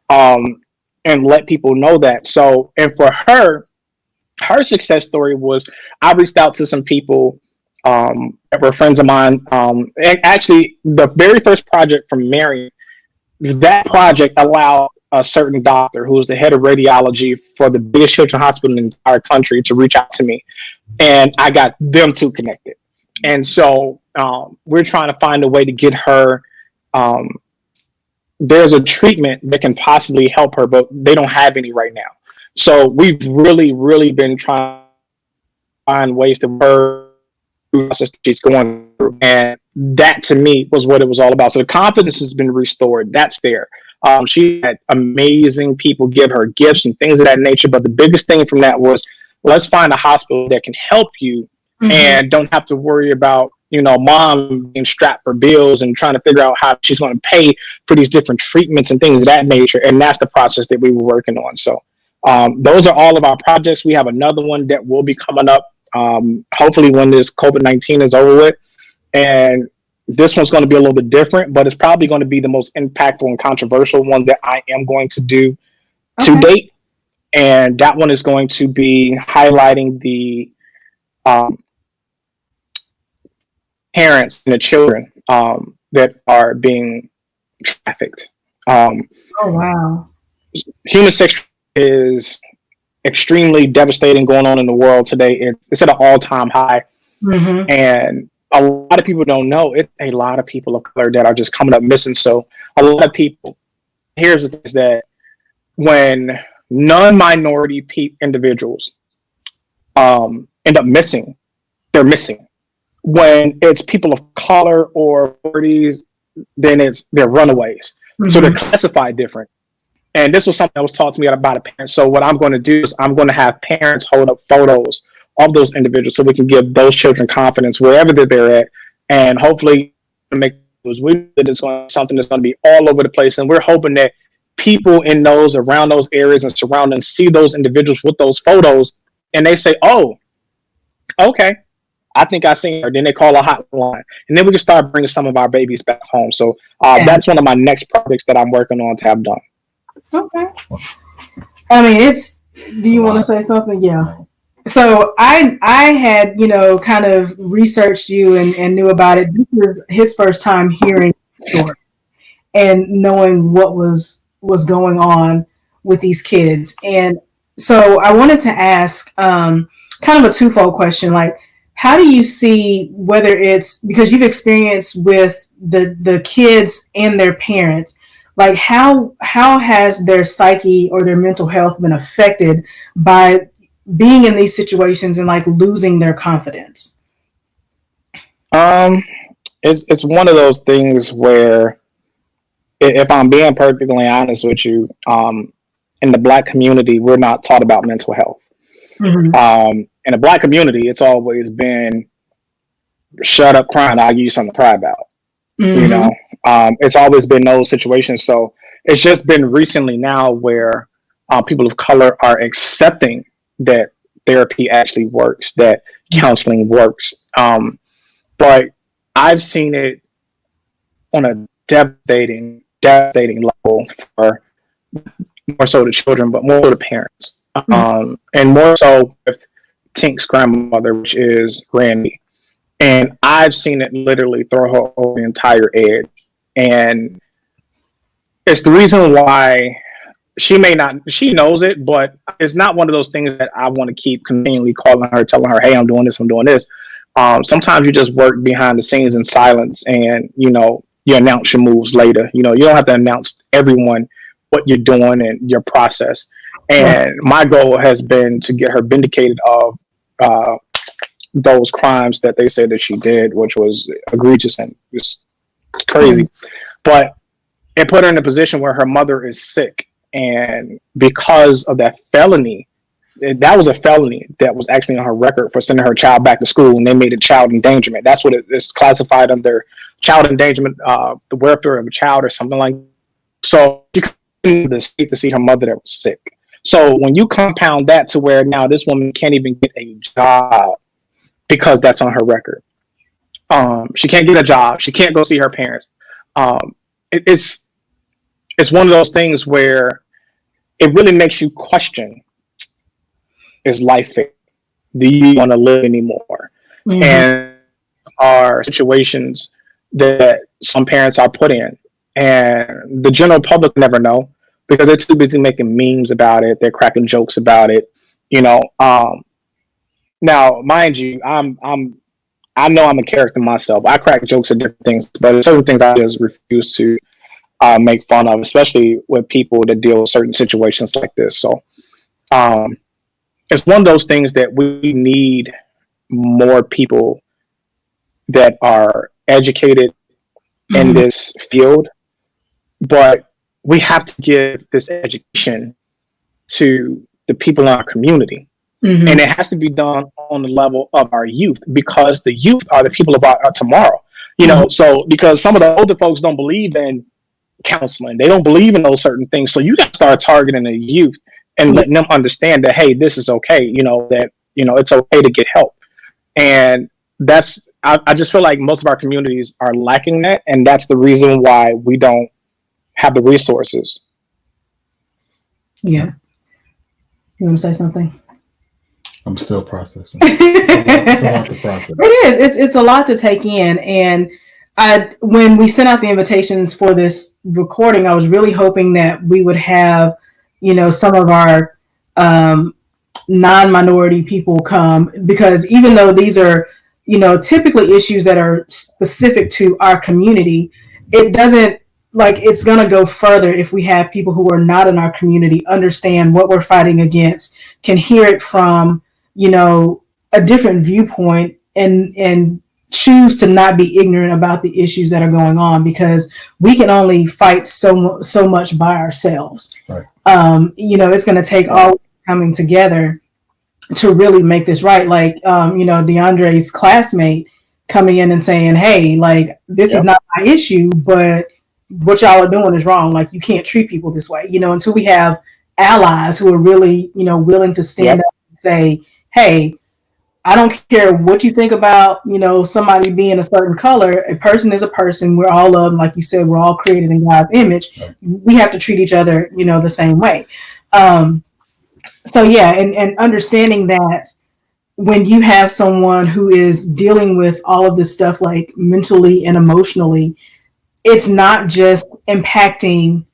and let people know that. So, and for her, her success story was I reached out to some people that were friends of mine. And actually, the very first project from Marion, that project allowed a certain doctor who was the head of radiology for the biggest children's hospital in the entire country to reach out to me, and I got them two connected. And so we're trying to find a way to get her. There's a treatment that can possibly help her, but they don't have any right now. So we've really been trying to find ways to her process she's going through, and that to me was what it was all about. So the confidence has been restored. That's there. She had amazing people give her gifts and things of that nature. But the biggest thing from that was, let's find a hospital that can help you and don't have to worry about, you know, mom being strapped for bills and trying to figure out how she's going to pay for these different treatments and things of that nature. And that's the process that we were working on. So those are all of our projects. We have another one that will be coming up hopefully when this COVID-19 is over with. And this one's going to be a little bit different, but it's probably going to be the most impactful and controversial one that I am going to do to date. And that one is going to be highlighting the parents and the children that are being trafficked. Oh, wow. Human sex is extremely devastating going on in the world today. It's at an all-time high. And a lot of people don't know it's a lot of people of color that are just coming up missing. So a lot of people, here's the thing, is that when non-minority individuals end up missing, they're missing. When it's people of color or minorities, then they're runaways. So they're classified different. And this was something that was taught to me about a parent. So what I'm going to do is I'm going to have parents hold up photos of those individuals so we can give those children confidence wherever they're at, and hopefully make it's going to be something that's going to be all over the place. And we're hoping that people in those around those areas and surroundings see those individuals with those photos, and they say, "Oh, okay, I think I seen her." Then they call a hotline, and then we can start bringing some of our babies back home. So that's one of my next projects that I'm working on to have done. Okay. I mean, do you want to say something? Yeah. So I had, kind of researched you and knew about it. This was his first time hearing the story and knowing what was going on with these kids. And so I wanted to ask kind of a twofold question. Like, how do you see, whether it's because you've experienced with the kids and their parents, like how has their psyche or their mental health been affected by being in these situations and like losing their confidence? It's one of those things where, if I'm being perfectly honest with you, in the Black community, we're not taught about mental health. Mm-hmm. In the Black community, it's always been shut up crying. I'll give you something to cry about. You Mm-hmm. know, it's always been those situations. So it's just been recently now where people of color are accepting that therapy actually works, that counseling works. But I've seen it on a devastating level for more so the children, but more so the parents, and more so with Tink's grandmother, which is Randy. And I've seen it literally throw her over the entire edge. And it's the reason why she knows it, but it's not one of those things that I want to keep continually calling her, telling her, hey, I'm doing this, I'm doing this. Sometimes you just work behind the scenes in silence, and you announce your moves later. You don't have to announce everyone what you're doing and your process. And my goal has been to get her vindicated of those crimes that they said that she did, which was egregious and just crazy. But it put her in a position where her mother is sick, and because of that felony, that was a felony that was actually on her record for sending her child back to school, and they made it child endangerment. That's what it is classified under, child endangerment, the welfare of a child or something like that. So she couldn't the state to see her mother that was sick. So when you compound that to where now this woman can't even get a job because that's on her record. She can't get a job. She can't go see her parents. It's one of those things where it really makes you question, is life fair? Do you want to live anymore? Mm-hmm. And are situations that some parents are put in, and the general public never know because they're too busy making memes about it. They're cracking jokes about it. Now, mind you, I know I'm a character myself. I crack jokes at different things, but certain things I just refuse to make fun of, especially with people that deal with certain situations like this. So it's one of those things that we need more people that are educated in this field, but we have to give this education to the people in our community. Mm-hmm. And it has to be done on the level of our youth, because the youth are the people of our tomorrow. So because some of the older folks don't believe in counseling, they don't believe in those certain things. So you got to start targeting the youth and letting them understand that, hey, this is okay. That it's okay to get help. And that's I just feel like most of our communities are lacking that, and that's the reason why we don't have the resources. Yeah. You want to say something? I'm still processing. It's a lot to process. It is. It's a lot to take in. And when we sent out the invitations for this recording, I was really hoping that we would have, some of our non-minority people come, because even though these are, typically issues that are specific to our community, it doesn't, it's going to go further if we have people who are not in our community understand what we're fighting against, can hear it from, a different viewpoint, and choose to not be ignorant about the issues that are going on, because we can only fight so much by ourselves. Right. It's going to take all coming together to really make this right. DeAndre's classmate coming in and saying, hey, this is not my issue, but what y'all are doing is wrong. You can't treat people this way, until we have allies who are really, willing to stand up and say, hey, I don't care what you think about, somebody being a certain color. A person is a person. We're all of them. Like you said, we're all created in God's image. Right. We have to treat each other, the same way. And understanding that when you have someone who is dealing with all of this stuff, mentally and emotionally, it's not just impacting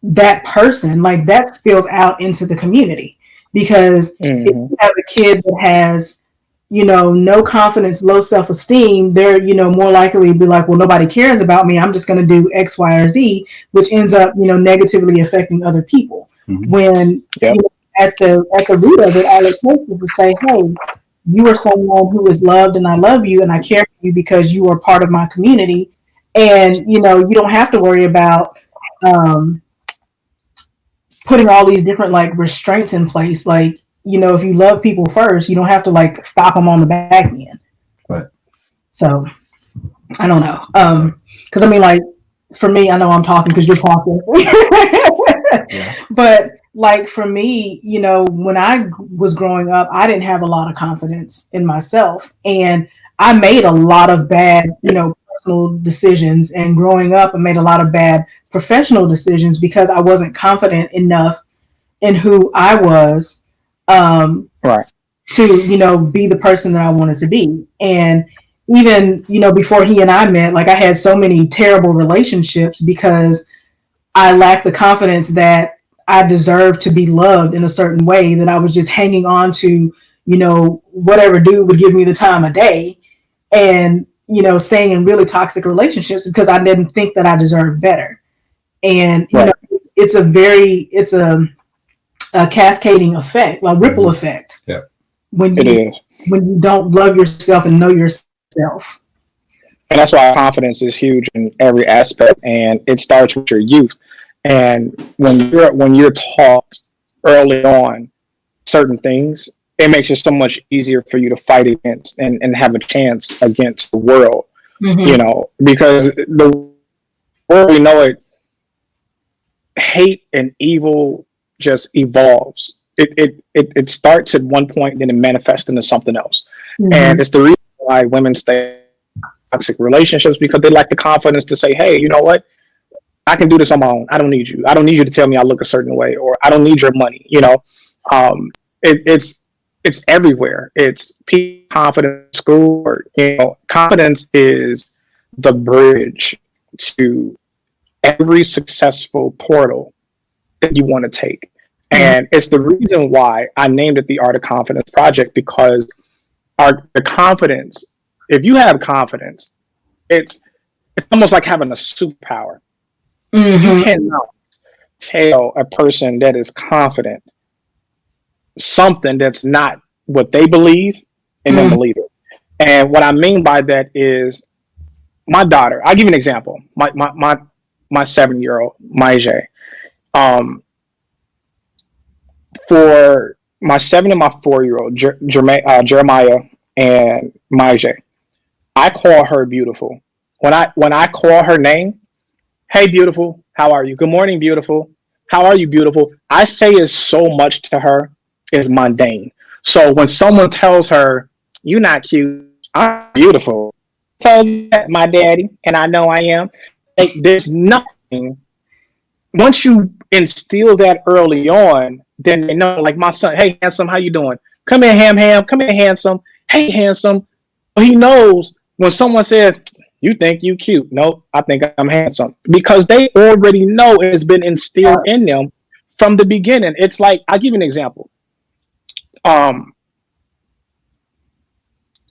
that person, that spills out into the community. Because if you have a kid that has, no confidence, low self-esteem, they're, more likely to be like, well, nobody cares about me. I'm just going to do X, Y, or Z, which ends up, negatively affecting other people. Mm-hmm. When at the root of it, all it takes is to say, hey, you are someone who is loved, and I love you, and I care for you because you are part of my community. And, you don't have to worry about putting all these different restraints in place. if you love people first, you don't have to like stop them on the back end. Right. So I don't know. Because I mean, like for me, I know I'm talking because you're talking, Yeah. but like for me, when I was growing up, I didn't have a lot of confidence in myself, and I made a lot of bad, personal decisions. And growing up, I made a lot of bad professional decisions because I wasn't confident enough in who I was, Right. to be the person that I wanted to be. And even before he and I met, like I had so many terrible relationships because I lacked the confidence that I deserved to be loved in a certain way, that I was just hanging on to whatever dude would give me the time of day, and staying in really toxic relationships because I didn't think that I deserved better. And Right. it's a cascading effect, like ripple effect, Yeah. when It you is. when you don't love yourself and know yourself. And that's why confidence is huge in every aspect, and it starts with your youth. And when you're taught early on certain things, it makes it so much easier for you to fight against and have a chance against the world. Mm-hmm. Because the world we know it, hate and evil just evolves. It starts at one point, then it manifests into something else. Mm-hmm. And it's the reason why women stay in toxic relationships, because they lack the confidence to say, hey, you know what? I can do this on my own. I don't need you. I don't need you to tell me I look a certain way, or I don't need your money. It's everywhere. It's confidence in school. Or, confidence is the bridge to every successful portal that you want to take. And it's the reason why I named it the Art of Confidence Project, because the confidence, if you have confidence, it's almost like having a superpower. Mm-hmm. You cannot tell a person that is confident something that's not what they believe, and then believe it. And what I mean by that is my daughter. I'll give you an example. My 7-year-old, Maije. For my 7 and my 4-year-old, Jeremiah and Maije, I call her beautiful. When I call her name, hey, beautiful, how are you? Good morning, beautiful. How are you, beautiful? I say is so much to her is mundane. So when someone tells her, you're not cute, I'm beautiful, I told you that, my daddy, and I know I am. Like, there's nothing. Once you instill that early on, then they know, like my son, hey, handsome, how you doing? Come here, ham. Come here, handsome. Hey, handsome. He knows when someone says, you think you cute. Nope, I think I'm handsome. Because they already know it's been instilled in them from the beginning. It's like, I'll give you an example.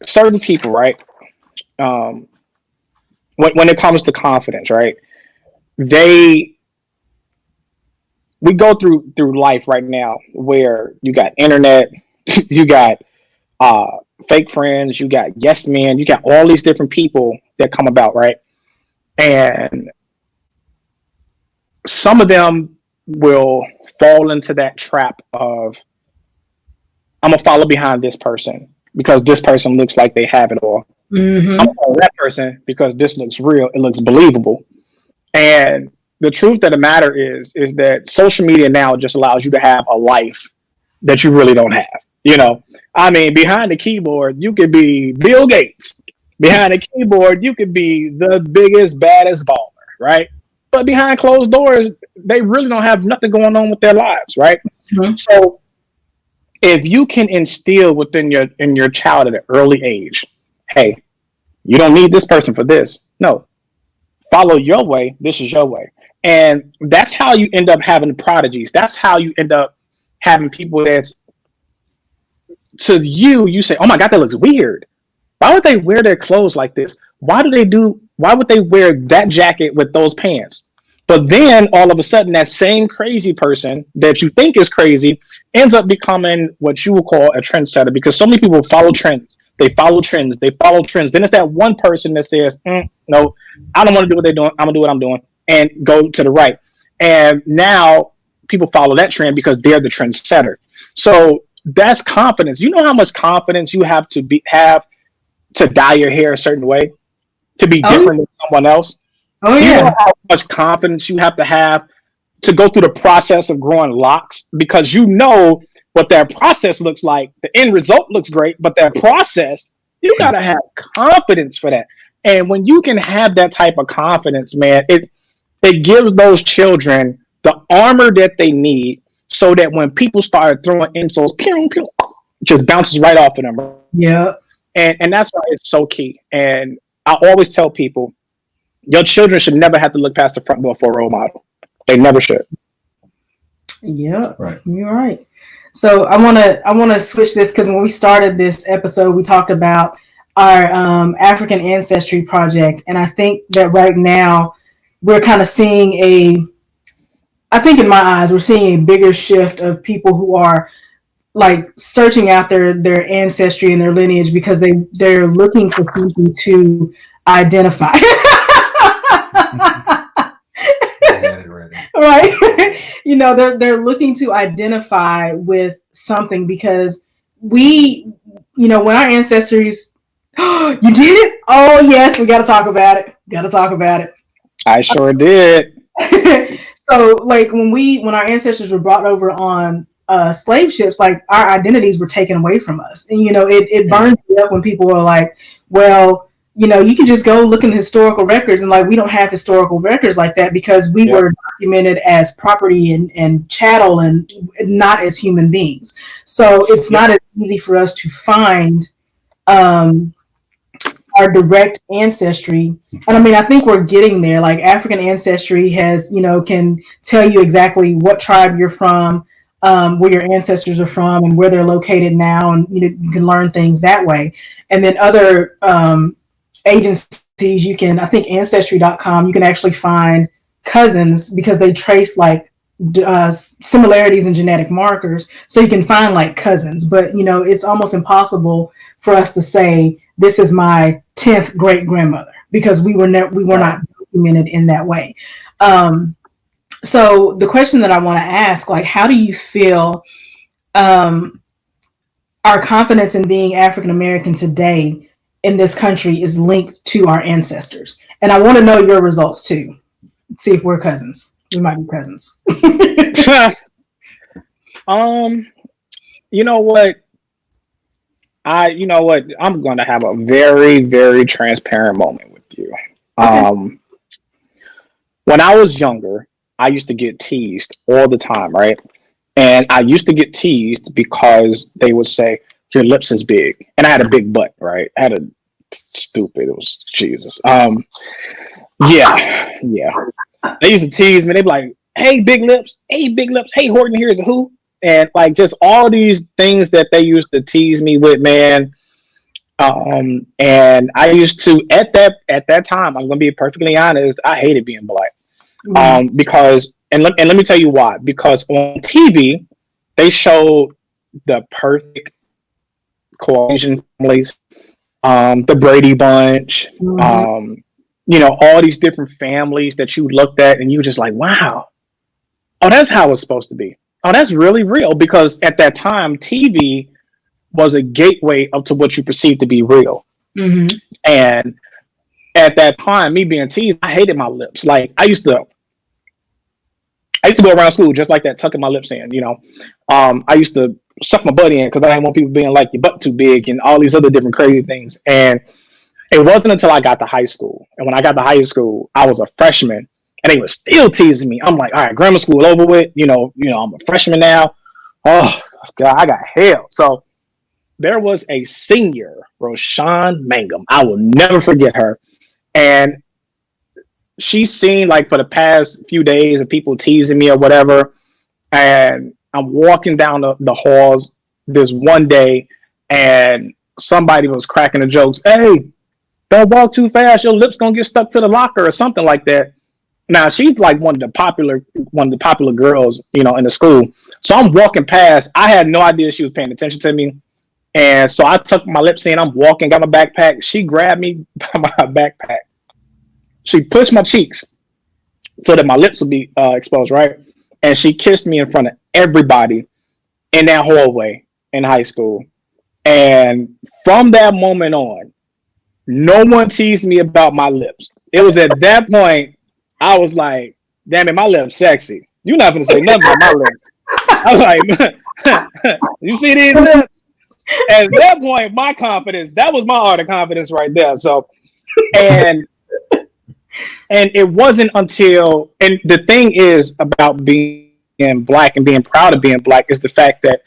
Certain people, right? When it comes to confidence, right? We go through life right now where you got internet, you got fake friends, you got yes men, you got all these different people that come about, right? And some of them will fall into that trap of, I'm gonna follow behind this person because this person looks like they have it all. I'm gonna follow that person because this looks real, it looks believable. And the truth of the matter is that social media now just allows you to have a life that you really don't have. I mean, behind the keyboard, you could be Bill Gates. Behind the keyboard, you could be the biggest, baddest baller, right? But behind closed doors, they really don't have nothing going on with their lives, right? Mm-hmm. So if you can instill within your child at an early age, hey, you don't need this person for this. No, follow your way. This is your way. And that's how you end up having prodigies. That's how you end up having people that's, to you say, oh my God, that looks weird. Why would they wear their clothes like this? Why would they wear that jacket with those pants? But then all of a sudden, that same crazy person that you think is crazy ends up becoming what you would call a trendsetter, because so many people follow trends. They follow trends. Then it's that one person that says, no, I don't want to do what they're doing. I'm going to do what I'm doing and go to the right. And now people follow that trend because they're the trendsetter. So That's confidence. You know how much confidence you have to dye your hair a certain way, to be Oh, different than someone else. oh You know yeah. how much confidence you have to go through the process of growing locks, because you know what that process looks like. The end result looks great, but that process, you gotta have confidence for that. And when you can have that type of confidence, man, it gives those children the armor that they need, so that when people start throwing insults, pew, pew, just bounces right off of them. Yeah. And that's why it's so key. And I always tell people, your children should never have to look past the front door for a role model. They never should. Yeah. Right. You're right. So I wanna switch this, because when we started this episode, we talked about our African Ancestry Project, and I think that right now we're kind of seeing I think in my eyes, we're seeing a bigger shift of people who are like searching out their ancestry and their lineage, because they're looking for something to identify. Right. They're looking to identify with something, because when our ancestors, you did it, oh yes, we got to talk about it. I sure did. So like when our ancestors were brought over on slave ships, like our identities were taken away from us, and it burns me up when people are like, well, you can just go look in the historical records, and like we don't have historical records like that, because we were documented as property and chattel, and not as human beings. So it's not as easy for us to find our direct ancestry. And I mean, I think we're getting there. Like African Ancestry has, can tell you exactly what tribe you're from, where your ancestors are from, and where they're located now, and you can learn things that way. And then other agencies, I think Ancestry.com, you can actually find cousins, because they trace like similarities in genetic markers, so you can find like cousins. But it's almost impossible for us to say this is my 10th great grandmother, because we were not documented in that way. So the question that I want to ask, like, how do you feel our confidence in being African American today in this country is linked to our ancestors? And I want to know your results too. See if we're cousins. We might be cousins. You know what? I'm going to have a very, very transparent moment with you. Okay. When I was younger, I used to get teased all the time, right? And I used to get teased because they would say, your lips is big. And I had a big butt, right? I had a stupid, it was Jesus. Yeah. They used to tease me. They'd be like, hey, big lips. Hey, Horton, here's a who. And like just all these things that they used to tease me with, man. And I used to at that time, I'm gonna be perfectly honest, I hated being black. Because let me tell you why. Because on TV, they showed the perfect Caucasian families, the Brady Bunch, all these different families that you looked at, and you were just like, wow, oh, that's how it's supposed to be. Oh, that's really real. Because at that time, TV was a gateway up to what you perceived to be real. Mm-hmm. And at that time, me being teased, I hated my lips. Like I used to go around school just like that, tucking my lips in. I used to suck my butt in because I didn't want people being like, your butt too big and all these other different crazy things. And it wasn't until I got to high school. And when I got to high school, I was a freshman, and they were still teasing me. I'm like, all right, grammar school over with. I'm a freshman now. Oh God, I got hell. So there was a senior, Roshan Mangum. I will never forget her. And she's seen like for the past few days of people teasing me or whatever. And I'm walking down the halls this one day, and somebody was cracking the jokes. Hey, don't walk too fast. Your lips gonna get stuck to the locker or something like that. Now she's like one of the popular girls, in the school. So I'm walking past. I had no idea she was paying attention to me. And so I tucked my lips in. I'm walking, got my backpack. She grabbed me by my backpack. She pushed my cheeks so that my lips would be exposed, right? And she kissed me in front of everybody in that hallway. in high school. And from that moment on, no one teased me about my lips. It was at that point I was like, damn it, my lips sexy. You're not gonna say nothing about my lips. I was like, you see these lips? At that point, my confidence, that was my art of confidence right there. So and it wasn't until, and the thing is about being black and being proud of being black is the fact that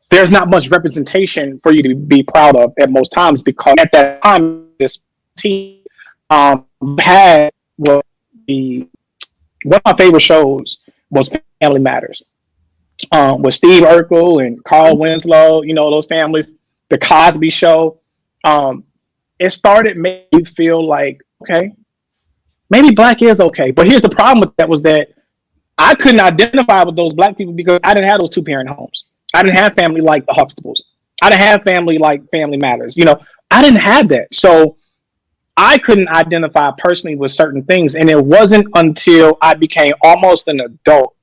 there's not much representation for you to be proud of at most times, because at that time this team had what the one of my favorite shows was Family Matters, with Steve Urkel and Carl Winslow, you know, those families, the Cosby Show. It started making me feel like, okay, maybe black is okay. But here's the problem with that, was that I couldn't identify with those black people because I didn't have those 2-parent homes. I didn't have family like the Huxtables. I didn't have family like Family Matters. You know, I didn't have that. So I couldn't identify personally with certain things. And it wasn't until I became almost an adult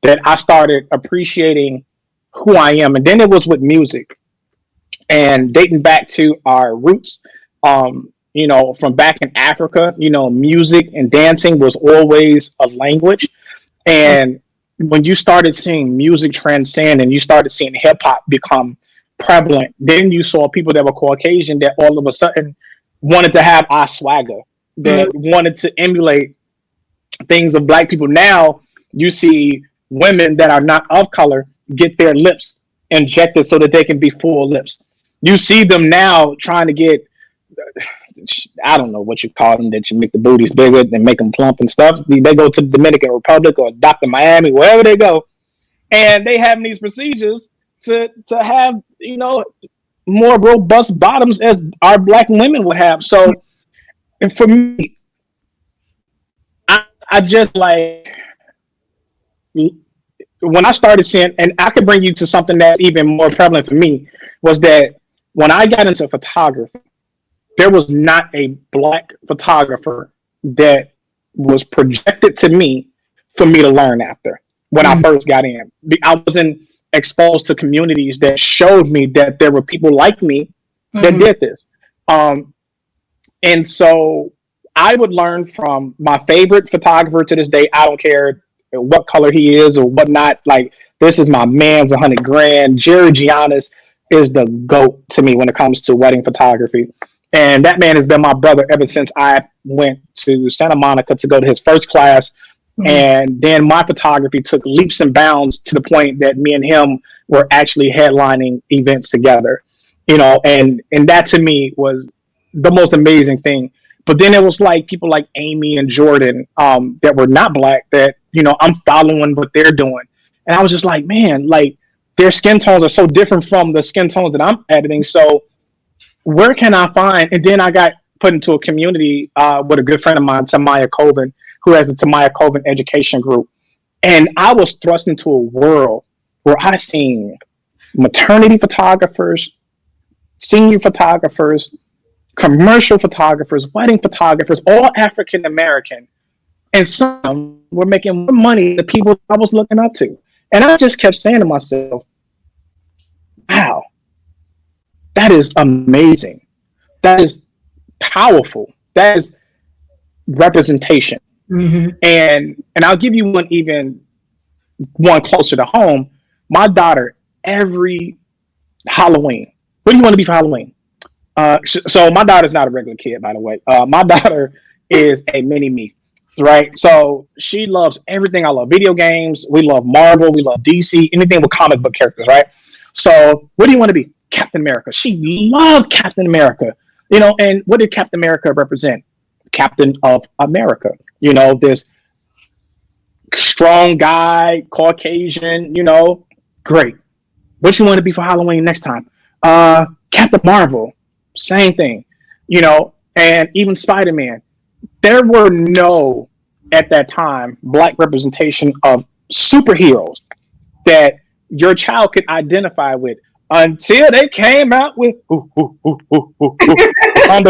that I started appreciating who I am. And then it was with music, and dating back to our roots, you know, from back in Africa, you know, music and dancing was always a language. And when you started seeing music transcend and you started seeing hip hop become prevalent, then you saw people that were Caucasian that all of a sudden wanted to have our swagger, that wanted to emulate things of black people. Now you see women that are not of color get their lips injected so that they can be full lips. You see them now trying to get, I don't know what you call them, that you make the booties bigger and make them plump and stuff. They go to the Dominican Republic or Dr. Miami, wherever they go, and they have these procedures to have, you know, more robust bottoms as our black women would have. So, and for me, I just like, when I started seeing, and I could bring you to something that's even more prevalent for me, was that when I got into photography, there was not a black photographer that was projected to me for me to learn after when I first got in. I wasn't exposed to communities that showed me that there were people like me that did this. And so I would learn from my favorite photographer to this day. I don't care what color he is or whatnot. Like, this is my man's 100 grand. Jerry Giannis is the GOAT to me when it comes to wedding photography. And that man has been my brother ever since I went to Santa Monica to go to his first class. And then my photography took leaps and bounds to the point that me and him were actually headlining events together, you know, and that to me was the most amazing thing. But then it was like people like Amy and Jordan, that were not black, that, you know, I'm following what they're doing. And I was just like, man, like, their skin tones are so different from the skin tones that I'm editing. So where can I find? And then I got put into a community with a good friend of mine, Tamaya Colvin, who has the Tamaya Colvin Education Group. And I was thrust into a world where I seen maternity photographers, senior photographers, commercial photographers, wedding photographers, all African American. And some were making more money than the people I was looking up to. And I just kept saying to myself, wow, that is amazing. That is powerful. That is representation. And I'll give you one closer to home. My daughter, every Halloween, what do you want to be for Halloween? So my daughter's not a regular kid, by the way. My daughter is a mini me, right? So she loves everything. I love video games. We love Marvel. We love DC, anything with comic book characters, right? So what do you want to be? Captain America. She loved Captain America, you know, and what did Captain America represent? Captain of America. You know, this strong guy, Caucasian, you know, great. What you want to be for Halloween next time? Captain Marvel, same thing, you know, and even Spider-Man. There were no, at that time, black representation of superheroes that your child could identify with until they came out with Wakanda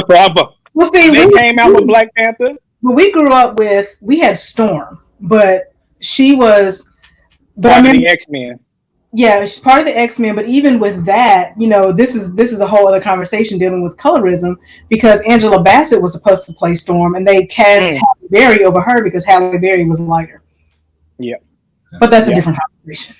Forever. Well, see, they came out with Black Panther. Well, we grew up with, we had Storm, but she was, but I I mean, mean, the X-Men. Yeah, she's part of the X-Men, but even with that, this is a whole other conversation dealing with colorism, because Angela Bassett was supposed to play Storm, and they cast Mm, Halle Berry over her because Halle Berry was lighter. yeah, But that's a yeah. different conversation.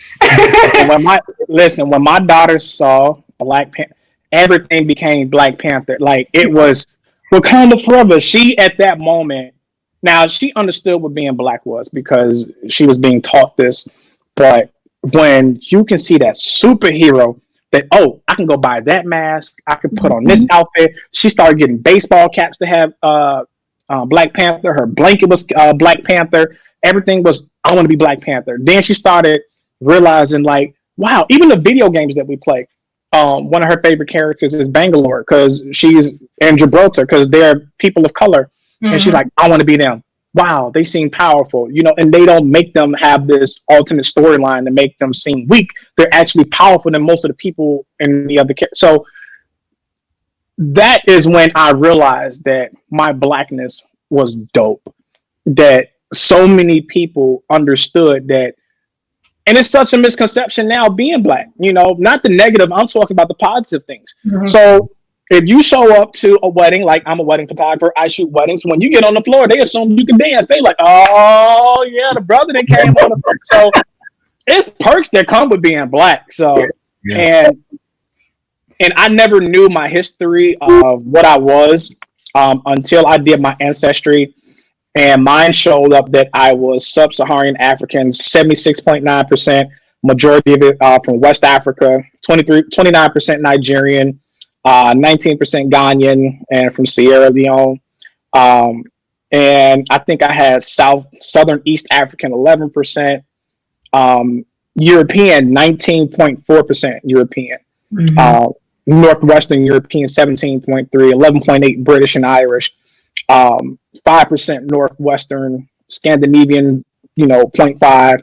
And when my daughter saw Black Panther, everything became Black Panther. Like it was Wakanda forever. She at that moment, now she understood what being black was because she was being taught this. But when you can see that superhero, that oh, I can go buy that mask, I can put on this Mhm. outfit. She started getting baseball caps to have Black Panther. Her blanket was Black Panther. Everything was I want to be Black Panther. Then she started realizing like, wow, even the video games that we play. One of her favorite characters is Bangalore because she's in Gibraltar because they're people of color, and she's Mhm. like, I want to be them. Wow, they seem powerful, and they don't make them have this alternate storyline to make them seem weak. They're actually powerful than most of the people in the other. So that is when I realized that my blackness was dope. That so many people understood that, and it's such a misconception now being black, not the negative, I'm talking about the positive things. Mhm. So if you show up to a wedding, like I'm a wedding photographer, I shoot weddings. When you get on the floor, they assume you can dance. They like, oh yeah, the brother that came on the floor. So it's perks that come with being black. So Yeah. and and I never knew my history of what I was until I did my ancestry, and mine showed up that I was sub-Saharan African, 76.9%, majority of it from West Africa, 29% Nigerian, 19% Ghanaian, and from Sierra Leone. Um, and I think I had Southern East African, 11%, European, 19.4% European, Mhm. uh, Northwestern European, 17.3, 11.8 British and Irish, 5% Northwestern Scandinavian, 0.5,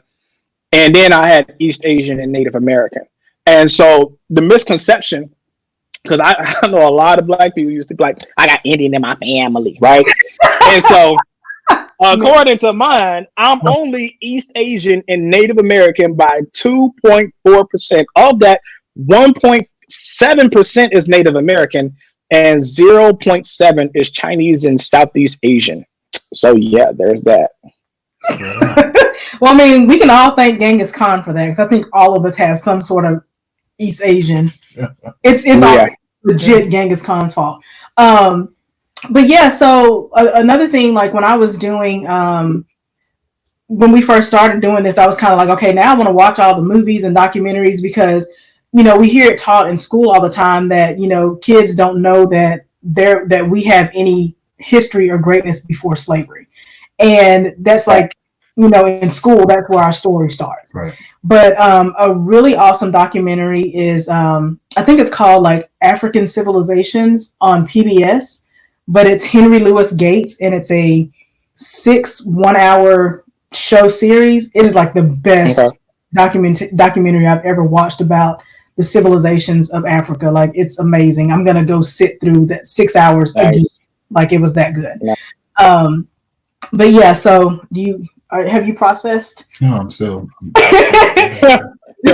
and then I had East Asian and Native American. And so the misconception, because I know a lot of black people used to be like, I got Indian in my family, right? And so according to mine, I'm only East Asian and Native American by 2.4%. Of that, 1.7% is Native American, and 0.7 is Chinese and Southeast Asian. So yeah, there's that. Well, I mean, we can all thank Genghis Khan for that, because I think all of us have some sort of East Asian. It's all Yeah. legit Genghis Khan's fault. Um, but yeah, so another thing, like when I was doing, when we first started doing this, I was kind of like, okay, now I want to watch all the movies and documentaries, because we hear it taught in school all the time that kids don't know that we have any history or greatness before slavery, and that's Right. like in school, that's where our story starts. Right. But a really awesome documentary is, I think it's called like African Civilizations on PBS, but it's Henry Louis Gates, and it's a 6 1-hour show series. It is like the Okay. best documentary I've ever watched about the civilizations of Africa. Like, it's amazing. I'm gonna go sit through that 6 hours again. Nice. Like, it was that good. Nice. Um, but yeah, so have you processed? No, I'm still.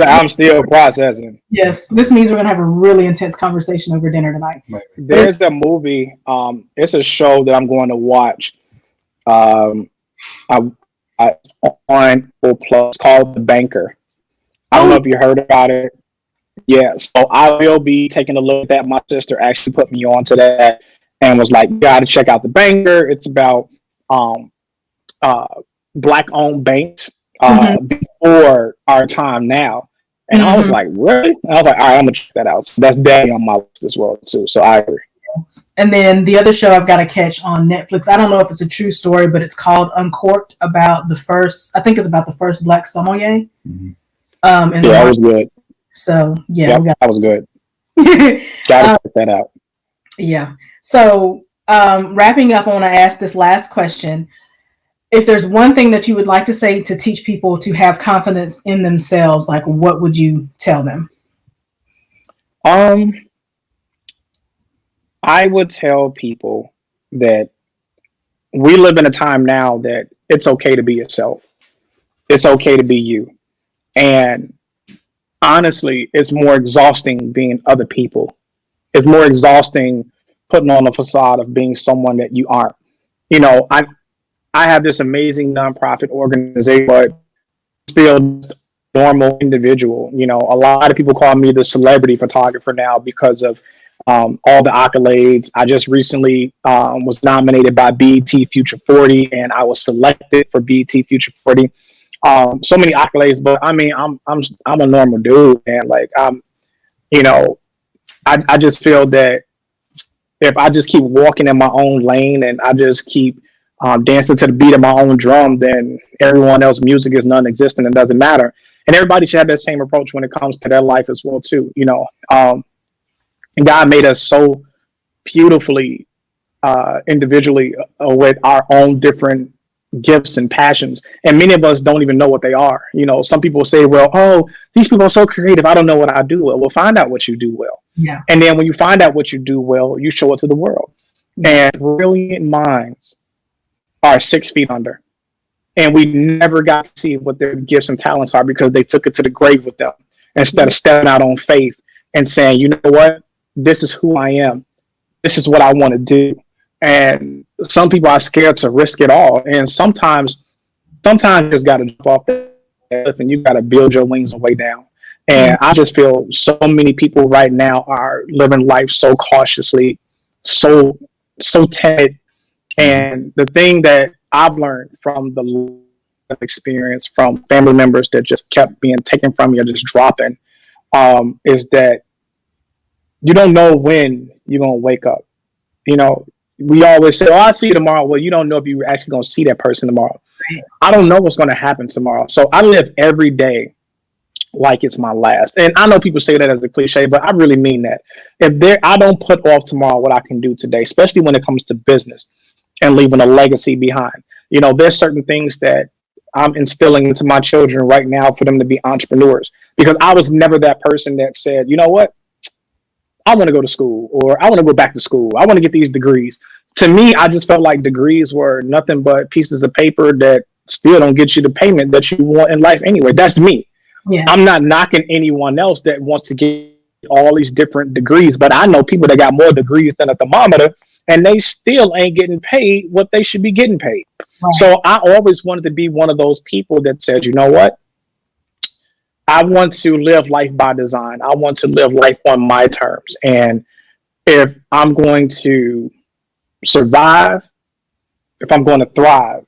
I'm still processing. Yes, this means we're gonna have a really intense conversation over dinner tonight. There's a movie. It's a show that I'm going to watch. Um, I, I on Apple Plus called The Banker. I don't know if you heard about it. Yeah, so I will be taking a look at that. My sister actually put me on to that and was like, "You got to check out The Banker." It's about um, uh, black-owned banks Mhm. before our time now. And I was Mhm. like, really? And I was like, all right, I'm gonna check that out. So that's definitely on my list as well too. So I agree. And then the other show I've got to catch on Netflix, I don't know if it's a true story, but it's called Uncorked, about the first, I think it's about the first black sommelier. Mhm. In Yeah, that the was good. So yeah, Yep, we got that was good. Gotta check that out. yeah. So wrapping up, I want to ask this last question. If there's one thing that you would like to say to teach people to have confidence in themselves, like, what would you tell them? Um, I would tell people that we live in a time now that it's okay to be yourself. It's okay to be you. And honestly, it's more exhausting being other people. It's more exhausting putting on a facade of being someone that you aren't. You know, I have this amazing nonprofit organization, but still just a normal individual. You know, a lot of people call me the celebrity photographer now because of all the accolades. I just recently was nominated by BET Future 40, and I was selected for BET Future 40. So many accolades, but I mean, I'm a normal dude, and like you know, I just feel that if I just keep walking in my own lane and I just keep dancing to the beat of my own drum, then everyone else's music is non-existent and doesn't matter. And everybody should have that same approach when it comes to their life as well, too. You know, and God made us so beautifully individually with our own different gifts and passions, and many of us don't even know what they are. You know, some people say, well, oh, these people are so creative, I don't know what I do well. Well, find out what you do well. Yeah. And then when you find out what you do well, you show it to the world. And brilliant minds are 6 feet under, and we never got to see what their gifts and talents are because they took it to the grave with them instead of stepping out on faith and saying, you know what, this is who I am, this is what I want to do. And some people are scared to risk it all. And sometimes you just got to jump off the cliff and you got to build your wings and way down. And I just feel so many people right now are living life so cautiously, so timid. And the thing that I've learned from the experience from family members that just kept being taken from you or just dropping is that you don't know when you're going to wake up. You know, we always say, oh, I'll see you tomorrow. Well, you don't know if you're actually going to see that person tomorrow. Right. I don't know what's going to happen tomorrow. So I live every day like it's my last. And I know people say that as a cliche, but I really mean that. I don't put off tomorrow what I can do today, especially when it comes to business and leaving a legacy behind. You know, there's certain things that I'm instilling into my children right now for them to be entrepreneurs, because I was never that person that said, you know what, I want to go to school, or I want to go back to school, I want to get these degrees. To me, I just felt like degrees were nothing but pieces of paper that still don't get you the payment that you want in life anyway. That's me. Yeah. I'm not knocking anyone else that wants to get all these different degrees, but I know people that got more degrees than a thermometer, and they still ain't getting paid what they should be getting paid. Right. So I always wanted to be one of those people that said, you know what? I want to live life by design. I want to live life on my terms. And if I'm going to survive, if I'm going to thrive,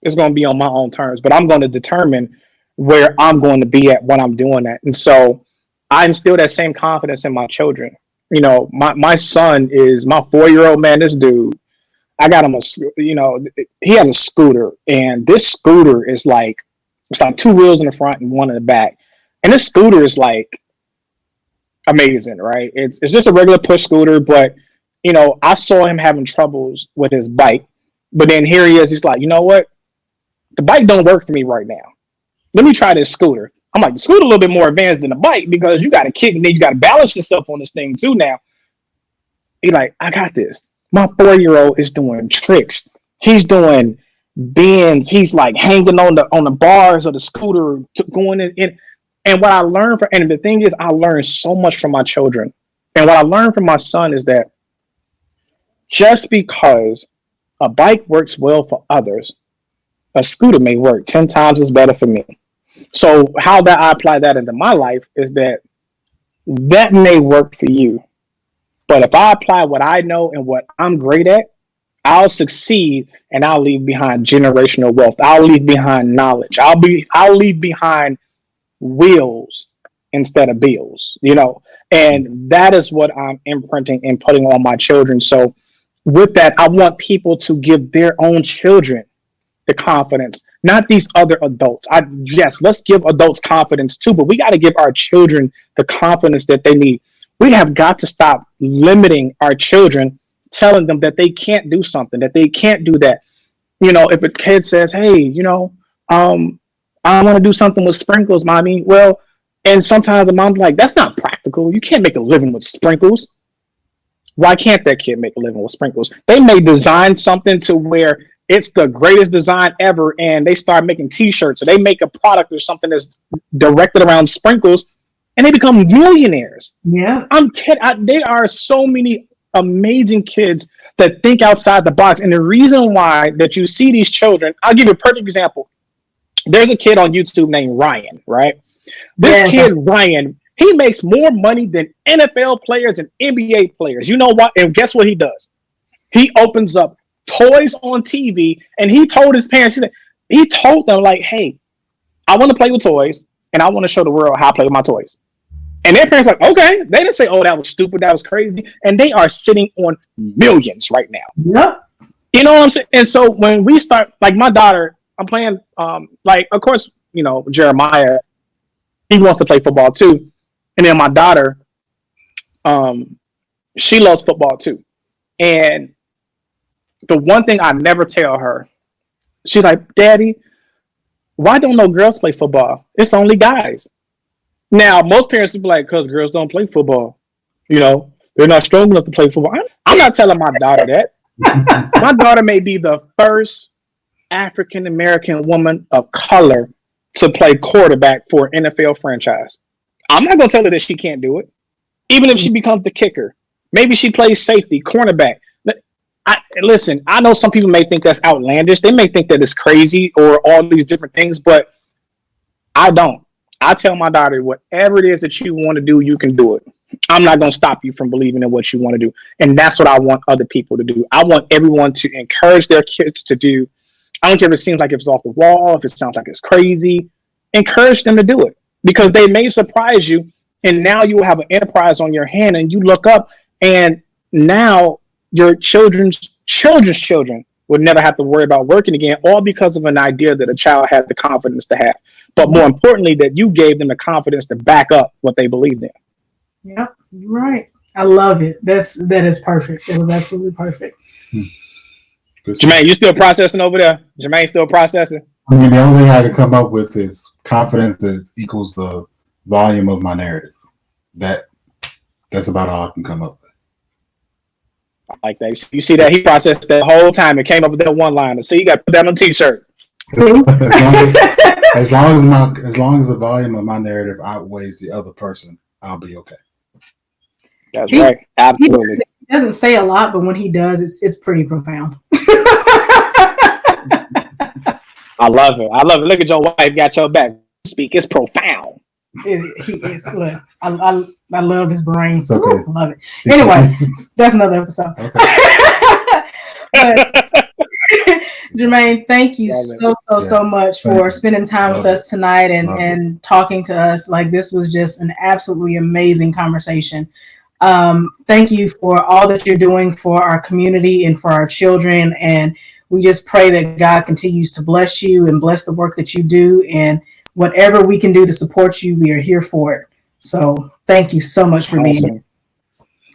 it's going to be on my own terms. But I'm going to determine where I'm going to be at when I'm doing that. And so I instill that same confidence in my children. You know, my son is my 4-year-old, man. This dude, I got him he has a scooter, and this scooter is like, it's like 2 wheels in the front and 1 in the back. And this scooter is like amazing, right? It's just a regular push scooter, but you know, I saw him having troubles with his bike, but then here he is. He's like, you know what? The bike don't work for me right now. Let me try this scooter. I'm like, the scooter a little bit more advanced than the bike because you got to kick and then you got to balance yourself on this thing too. Now, he's like, I got this. My 4-year-old is doing tricks. He's doing bends. He's like hanging on the bars of the scooter, going in. And what I learned and the thing is, I learned so much from my children. And what I learned from my son is that just because a bike works well for others, a scooter may work 10 times as better for me. So how that I apply that into my life is that may work for you. But if I apply what I know and what I'm great at, I'll succeed, and I'll leave behind generational wealth. I'll leave behind knowledge. I'll leave behind wheels instead of bills, you know, and that is what I'm imprinting and putting on my children. So with that, I want people to give their own children the confidence, not these other adults. Yes, let's give adults confidence too, but we got to give our children the confidence that they need. We have got to stop limiting our children, telling them that they can't do something, that they can't do that. You know, if a kid says, hey, you know, I want to do something with sprinkles, mommy. Well, and sometimes the mom's like, that's not practical. You can't make a living with sprinkles. Why can't that kid make a living with sprinkles? They may design something to where it's the greatest design ever, and they start making t-shirts, or they make a product or something that's directed around sprinkles, and they become millionaires. Yeah. I'm kidding. There are so many amazing kids that think outside the box. And the reason why that you see these children, I'll give you a perfect example. There's a kid on YouTube named Ryan, right? This kid, Ryan, he makes more money than NFL players and NBA players. You know what? And guess what he does? He opens up toys on TV, and he told his parents, he told them, like, hey, I want to play with toys, and I want to show the world how I play with my toys. And their parents are like, okay. They didn't say, oh, that was stupid, that was crazy. And they are sitting on millions right now. Yep. You know what I'm saying? And so when we start, like my daughter, I'm playing, like, of course, you know, Jeremiah, he wants to play football too. And then my daughter, she loves football too. And the one thing I never tell her, she's like, Daddy, why don't no girls play football? It's only guys. Now, most parents would be like, because girls don't play football. You know, they're not strong enough to play football. I'm not telling my daughter that. My daughter may be the first African-American woman of color to play quarterback for an NFL franchise. I'm not going to tell her that she can't do it. Even if she becomes the kicker. Maybe she plays safety, cornerback. Listen, I know some people may think that's outlandish. They may think that it's crazy or all these different things, but I don't. I tell my daughter, whatever it is that you want to do, you can do it. I'm not going to stop you from believing in what you want to do. And that's what I want other people to do. I want everyone to encourage their kids to do. I don't care if it seems like it's off the wall, if it sounds like it's crazy. Encourage them to do it because they may surprise you. And now you will have an enterprise on your hand and you look up and now your children's children would never have to worry about working again, all because of an idea that a child had the confidence to have. But more importantly, that you gave them the confidence to back up what they believed in. Yeah, you're right. I love it. That is perfect. It was absolutely perfect. Jermaine, you still processing over there? Jermaine still processing? I mean, the only thing I can come up with is confidence that equals the volume of my narrative. That's about all I can come up with. I like that. You see that? He processed that whole time and came up with that one line. So you got to put that on a t-shirt. As long as the volume of my narrative outweighs the other person, I'll be okay. That's right. Absolutely. He doesn't say a lot, but when he does, it's pretty profound. I love it. Look at your wife got your back. Speak. It's profound. He is. Look, I love his brain. It's okay. I love it. Anyway, that's another episode. Okay. Jermaine, thank you so much for spending time with us tonight and talking to us. Like, this was just an absolutely amazing conversation. Thank you for all that you're doing for our community and for our children. And we just pray that God continues to bless you and bless the work that you do. And whatever we can do to support you, we are here for it. So thank you so much for being here.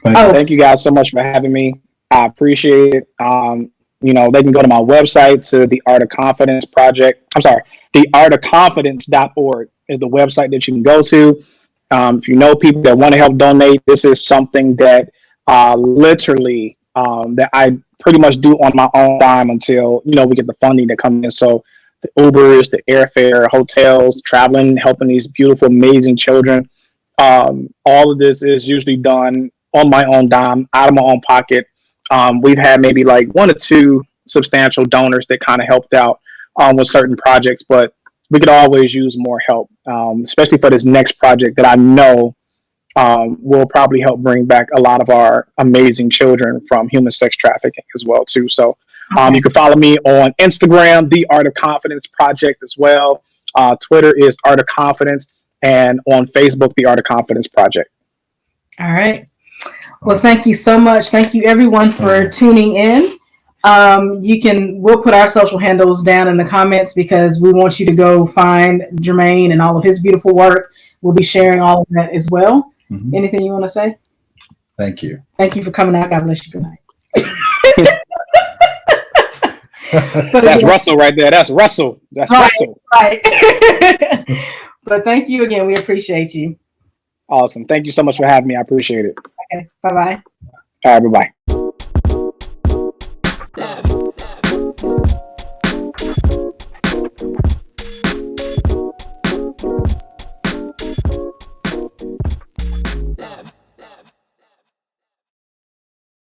Thank you guys so much for having me. I appreciate it. They can go to my website, to the Art of Confidence Project. I'm sorry, theartofconfidence.org is the website that you can go to. If you know people that want to help donate, this is something that literally that I pretty much do on my own time until, we get the funding to come in. So the Ubers, the airfare, hotels, traveling, helping these beautiful, amazing children. All of this is usually done on my own dime, out of my own pocket. We've had maybe like 1 or 2 substantial donors that kind of helped out with certain projects, but we could always use more help, especially for this next project that I know will probably help bring back a lot of our amazing children from human sex trafficking as well too. So you can follow me on Instagram, the Art of Confidence Project as well. Twitter is Art of Confidence, and on Facebook, the Art of Confidence Project. All right. Well, thank you so much. Thank you everyone for tuning in. We'll put our social handles down in the comments because we want you to go find Jermaine and all of his beautiful work. We'll be sharing all of that as well. Mm-hmm. Anything you want to say? Thank you. Thank you for coming out. God bless you. Good night. That's Russell right there. That's Russell. That's Russell. Right. But thank you again. We appreciate you. Awesome. Thank you so much for having me. I appreciate it. Okay. Bye-bye. All right. Bye-bye.